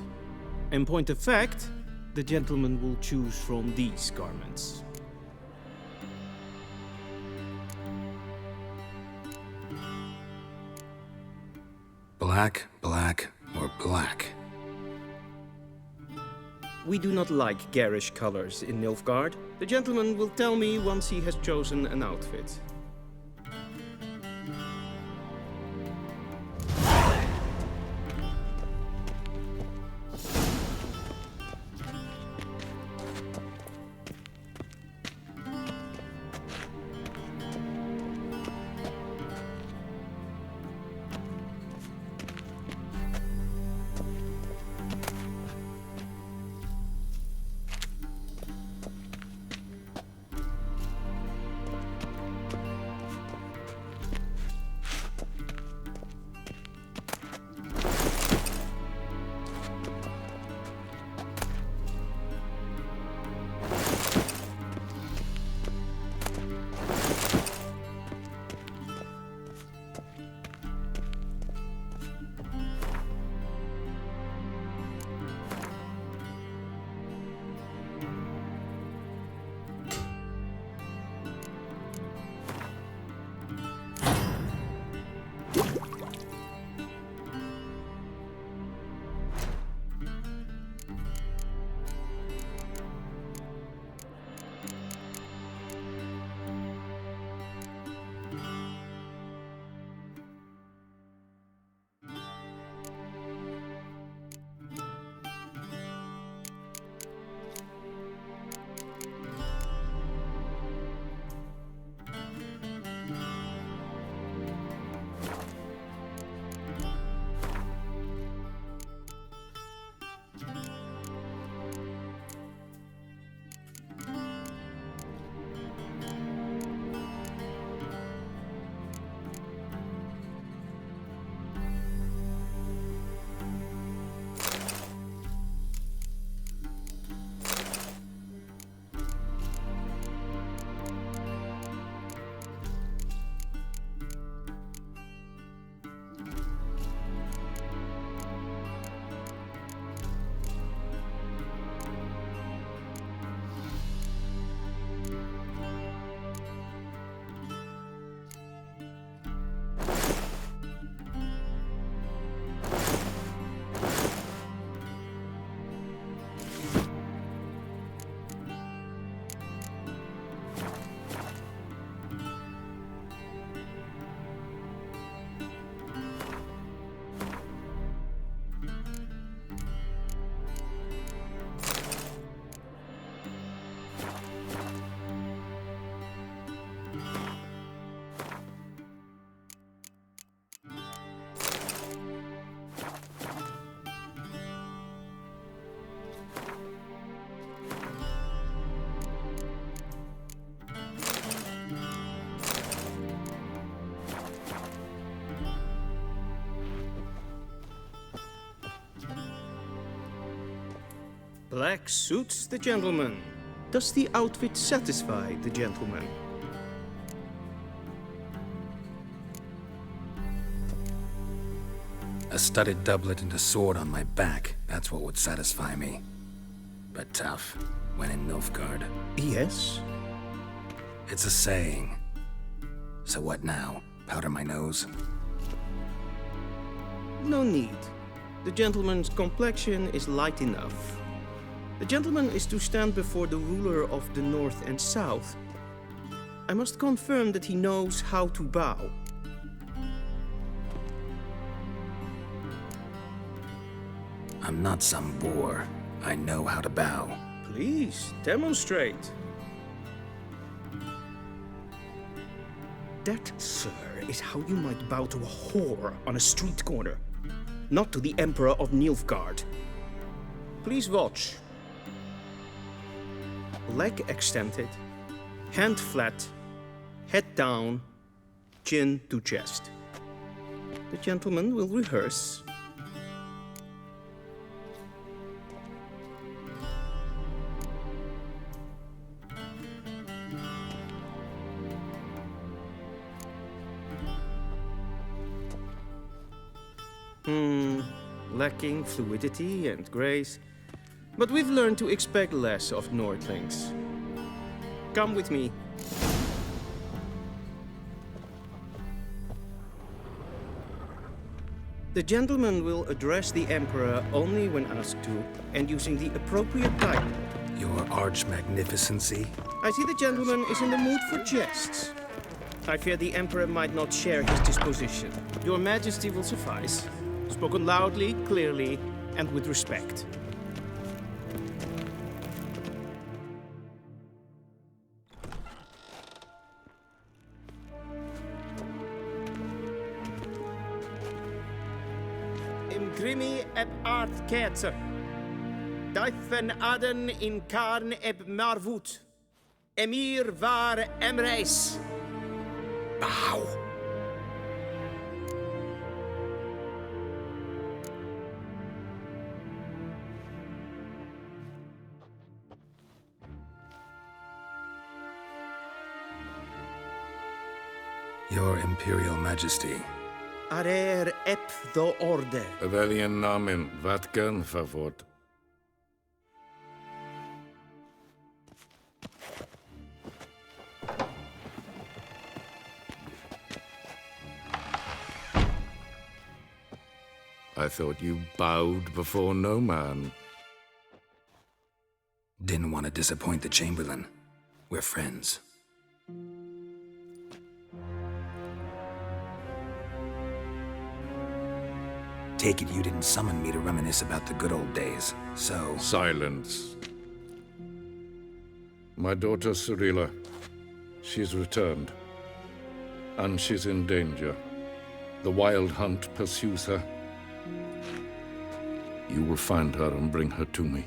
In point of fact, the gentleman will choose from these garments. Black, black, or black? We do not like garish colors in Nilfgaard. The gentleman will tell me once he has chosen an outfit. Black suits the gentleman. Does the outfit satisfy the gentleman? A studded doublet and a sword on my back, that's what would satisfy me. But tough, when in Nilfgaard. Yes? It's a saying. So what now? Powder my nose? No need. The gentleman's complexion is light enough. The gentleman is to stand before the ruler of the North and South. I must confirm that he knows how to bow. I'm not some boor. I know how to bow. Please, demonstrate. That, sir, is how you might bow to a whore on a street corner, not to the Emperor of Nilfgaard. Please watch. Leg extended, hand flat, head down, chin to chest. The gentleman will rehearse. Lacking fluidity and grace, but we've learned to expect less of Nordlings. Come with me. The gentleman will address the Emperor only when asked to, and using the appropriate title. Your Arch-Magnificency? I see the gentleman is in the mood for jests. I fear the Emperor might not share his disposition. Your Majesty will suffice. Spoken loudly, clearly, and with respect. Imgrimi eb art ketzer. Daifen aden in karn eb marvut. Emir var emreis. Bow. Your Imperial Majesty. Arer ep do orde. Veljen namen, vatkan favort. I thought you bowed before no man. Didn't want to disappoint the Chamberlain. We're friends. Take it you didn't summon me to reminisce about the good old days, so... Silence. My daughter Cirilla, she's returned. And she's in danger. The Wild Hunt pursues her. You will find her and bring her to me.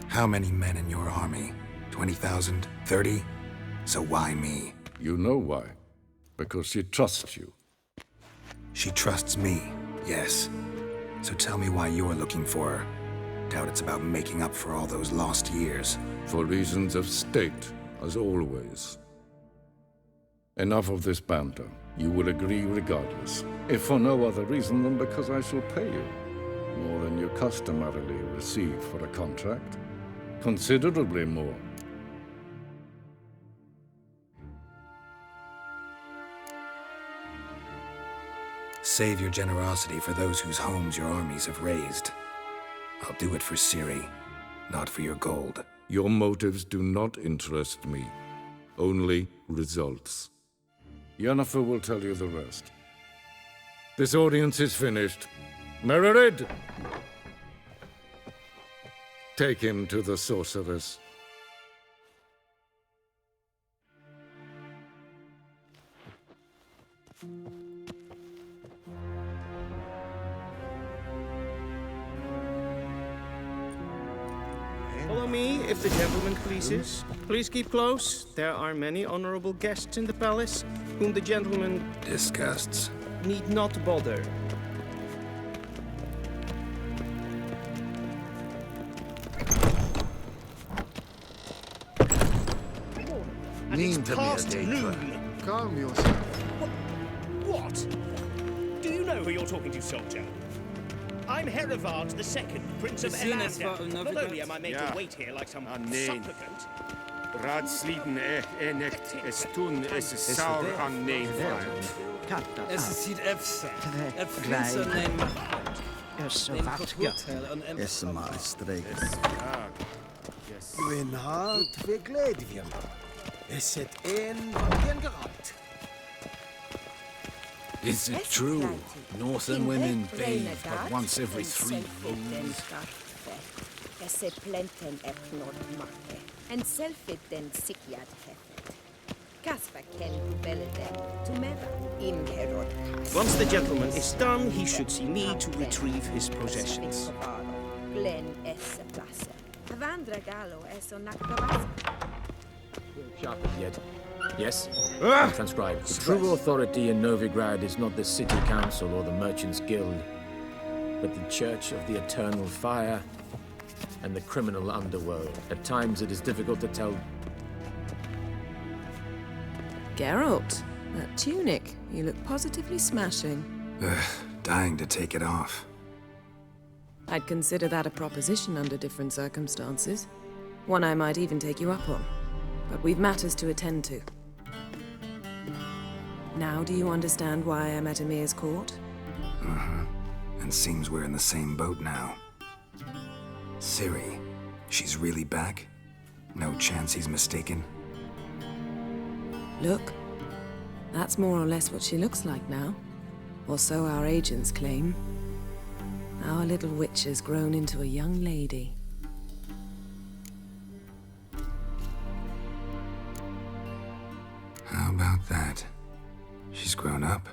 How many men in your army? 20,000? 30? So why me? You know why. Because she trusts you. She trusts me, yes. So tell me why you're looking for her. Doubt it's about making up for all those lost years. For reasons of state, as always. Enough of this banter. You will agree regardless. If for no other reason than because I shall pay you. More than you customarily receive for a contract. Considerably more. Save your generosity for those whose homes your armies have razed. I'll do it for Ciri, not for your gold. Your motives do not interest me. Only results. Yennefer will tell you the rest. This audience is finished. Mererid! Take him to the sorceress. Follow me, if the gentleman pleases. Please keep close. There are many honorable guests in the palace, whom the gentleman... disgusts. ...need not bother. Mean to me, Adatra. Calm yourself. What? Do you know who you're talking to, soldier? I'm Herivard II, Prince of Elander. Not only am I made to wait here like some supplicant... Raadsleden enecht es tun es saur an neem Es ziet efse. Het prinsen neem Is maar streek. Mijn hart vergleed weer. Is het een van geen gerand? Is it true? Northern women bathe but once every 3 moons? Esse plenten epnod makke, en selfiten sikjad hefet. Kasper ken belledem to meva in herod. Once the gentleman is done, he should see me to retrieve his possessions. Glen esse place. Avandra gallo eso nakavas. Yet. Yes? Transcribe. The true authority in Novigrad is not the city council or the merchants' guild, but the Church of the Eternal Fire and the criminal underworld. At times it is difficult to tell. Geralt, that tunic. You look positively smashing. Dying to take it off. I'd consider that a proposition under different circumstances. One I might even take you up on. But we've matters to attend to. Now do you understand why I'm at Emir's court? And seems we're in the same boat now. Ciri, she's really back? No chance he's mistaken? Look, that's more or less what she looks like now. Or so our agents claim. Our little witch has grown into a young lady. How about that? She's grown up?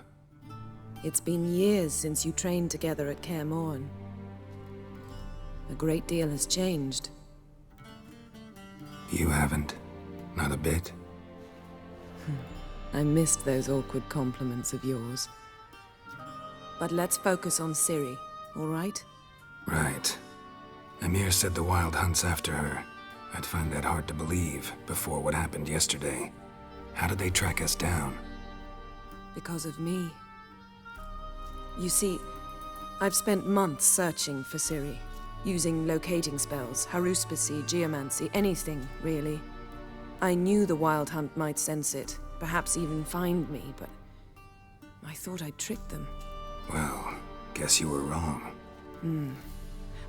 It's been years since you trained together at Kaer Morhen. A great deal has changed. You haven't. Not a bit. I missed those awkward compliments of yours. But let's focus on Ciri, all right? Right. Emir said the Wild Hunt's after her. I'd find that hard to believe before what happened yesterday. How did they track us down? Because of me. You see, I've spent months searching for Ciri, using locating spells, haruspicy, geomancy, anything, really. I knew the Wild Hunt might sense it, perhaps even find me, but I thought I'd tricked them. Well, guess you were wrong.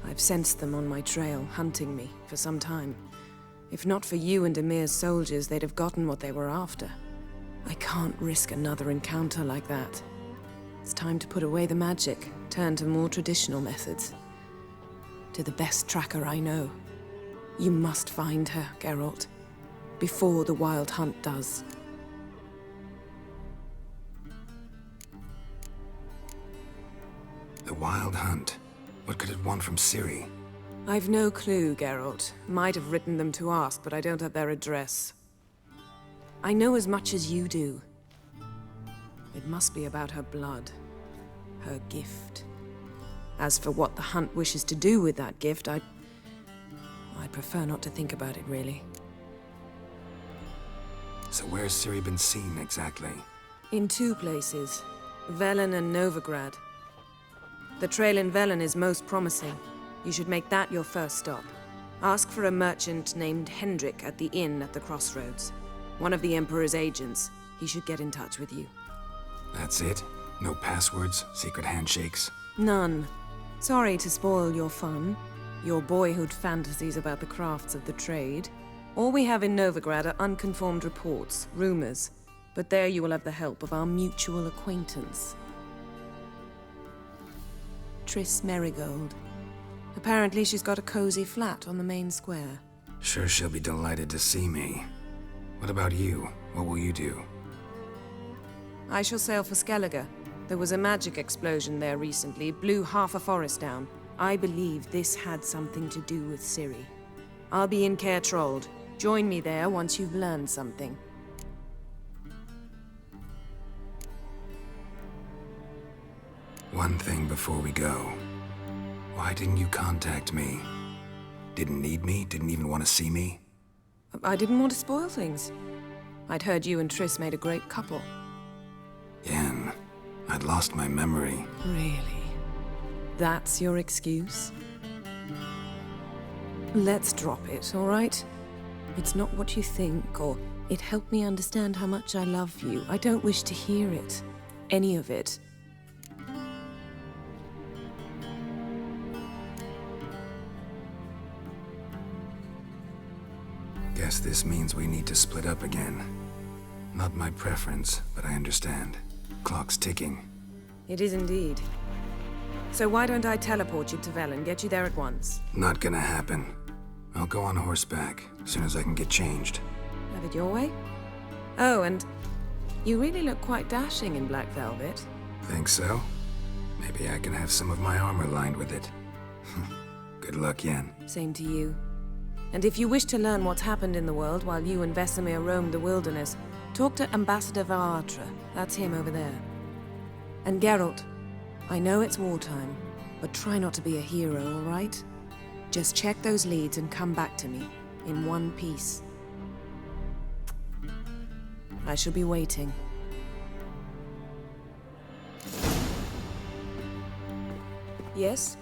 I've sensed them on my trail, hunting me, for some time. If not for you and Emir's soldiers, they'd have gotten what they were after. I can't risk another encounter like that. It's time to put away the magic, turn to more traditional methods. To the best tracker I know. You must find her, Geralt. Before the Wild Hunt does. The Wild Hunt? What could it want from Ciri? I've no clue, Geralt. Might have written them to ask, but I don't have their address. I know as much as you do. It must be about her blood. Her gift. As for what the Hunt wishes to do with that gift, I'd prefer not to think about it, really. So where's Ciri been seen, exactly? In 2 places. Velen and Novigrad. The trail in Velen is most promising. You should make that your first stop. Ask for a merchant named Hendrik at the inn at the crossroads. One of the Emperor's agents. He should get in touch with you. That's it? No passwords, secret handshakes? None. Sorry to spoil your fun. Your boyhood fantasies about the crafts of the trade. All we have in Novigrad are unconfirmed reports, rumors. But there you will have the help of our mutual acquaintance. Triss Merigold. Apparently she's got a cozy flat on the main square. Sure she'll be delighted to see me. What about you? What will you do? I shall sail for Skellige. There was a magic explosion there recently, blew half a forest down. I believe this had something to do with Ciri. I'll be in Caer Trolde. Join me there once you've learned something. One thing before we go. Why didn't you contact me? Didn't need me? Didn't even want to see me? I didn't want to spoil things. I'd heard you and Triss made a great couple. Yen, I'd lost my memory. Really? That's your excuse? Let's drop it, all right? It's not what you think, or it helped me understand how much I love you. I don't wish to hear it. Any of it. Guess this means we need to split up again. Not my preference, but I understand. Clock's ticking. It is indeed. So why don't I teleport you to Velen, get you there at once? Not gonna happen. I'll go on horseback, as soon as I can get changed. Have it your way? Oh, and you really look quite dashing in black velvet. Think so? Maybe I can have some of my armor lined with it. Good luck, Yen. Same to you. And if you wish to learn what's happened in the world while you and Vesemir roamed the wilderness, talk to Ambassador Varatra. That's him over there. And Geralt, I know it's wartime, but try not to be a hero, all right? Just check those leads and come back to me, in one piece. I shall be waiting. Yes?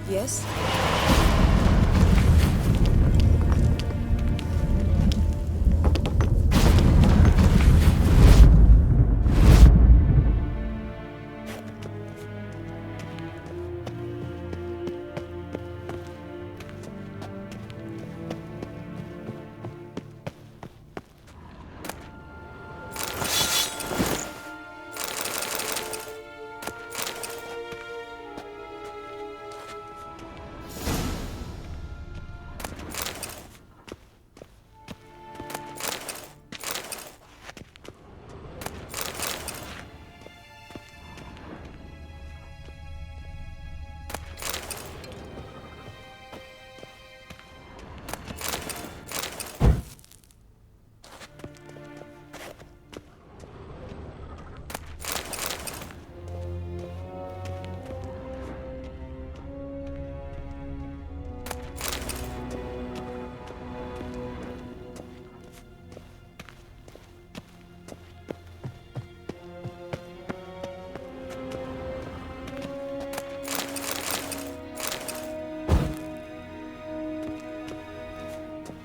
Yes?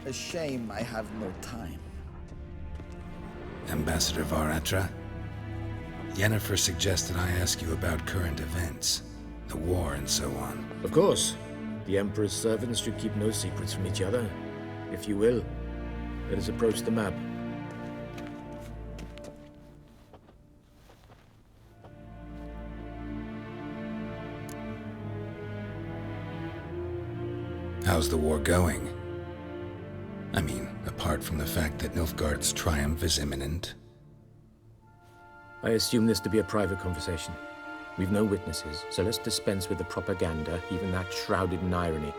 A shame I have no time. Ambassador Varatra? Yennefer suggested I ask you about current events, the war and so on. Of course. The Emperor's servants should keep no secrets from each other. If you will, let us approach the map. How's the war going? I mean, apart from the fact that Nilfgaard's triumph is imminent. I assume this to be a private conversation. We've no witnesses, so let's dispense with the propaganda, even that shrouded in irony.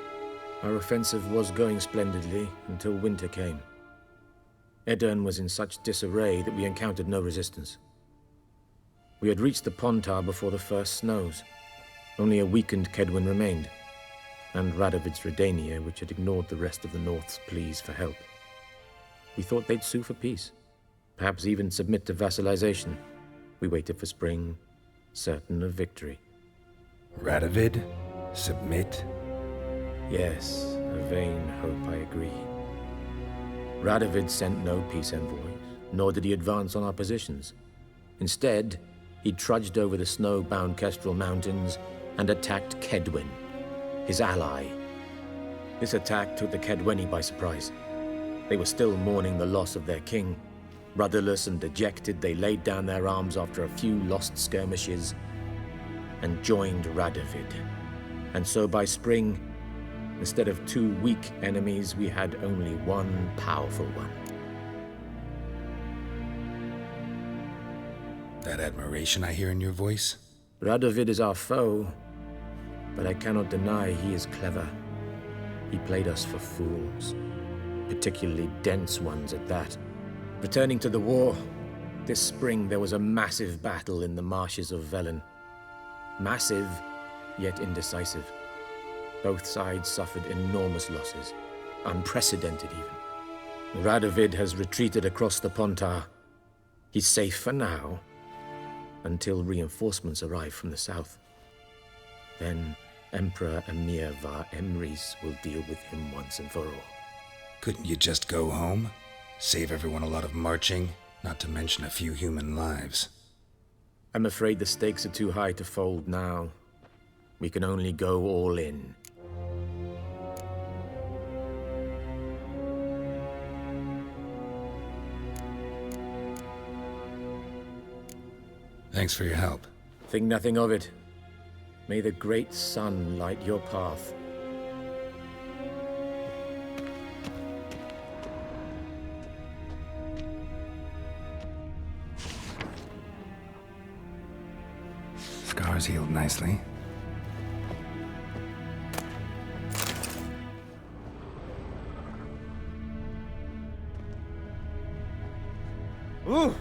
Our offensive was going splendidly until winter came. Aedirn was in such disarray that we encountered no resistance. We had reached the Pontar before the first snows. Only a weakened Kaedwen remained, and Radovid's Redania, which had ignored the rest of the North's pleas for help. We thought they'd sue for peace, perhaps even submit to vassalization. We waited for spring, certain of victory. Radovid? Submit? Yes, a vain hope, I agree. Radovid sent no peace envoys, nor did he advance on our positions. Instead, he trudged over the snow-bound Kestrel Mountains and attacked Kaedwen, his ally. This attack took the Kaedweni by surprise. They were still mourning the loss of their king. Rudderless and dejected, they laid down their arms after a few lost skirmishes and joined Radovid. And so by spring, instead of 2 weak enemies, we had only one powerful one. That admiration I hear in your voice? Radovid is our foe, but I cannot deny he is clever. He played us for fools, particularly dense ones at that. Returning to the war, this spring there was a massive battle in the marshes of Velen. Massive, yet indecisive. Both sides suffered enormous losses, unprecedented even. Radovid has retreated across the Pontar. He's safe for now, until reinforcements arrive from the south. Then Emperor Emir var Emrys will deal with him once and for all. Couldn't you just go home? Save everyone a lot of marching, not to mention a few human lives. I'm afraid the stakes are too high to fold now. We can only go all in. Thanks for your help. Think nothing of it. May the great sun light your path. Scars healed nicely. Ooh!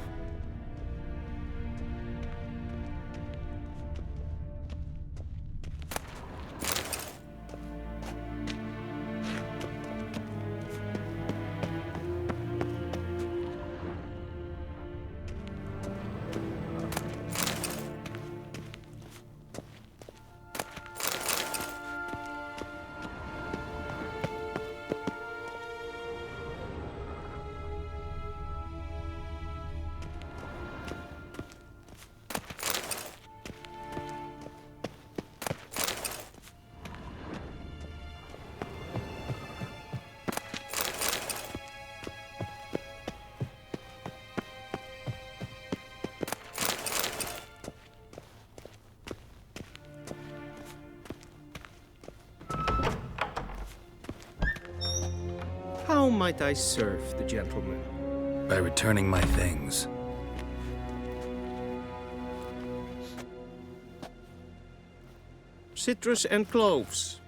How might I serve the gentleman? By returning my things. Citrus and cloves.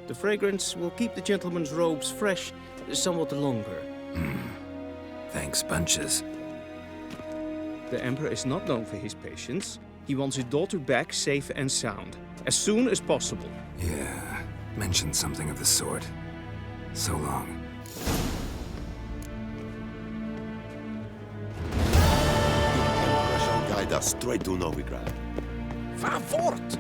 The fragrance will keep the gentleman's robes fresh somewhat longer. Thanks, bunches. The Emperor is not known for his patience. He wants his daughter back safe and sound, as soon as possible. Yeah, mentioned something of the sort. So long. The Emperor shall guide us straight to Novigrad. Va fort!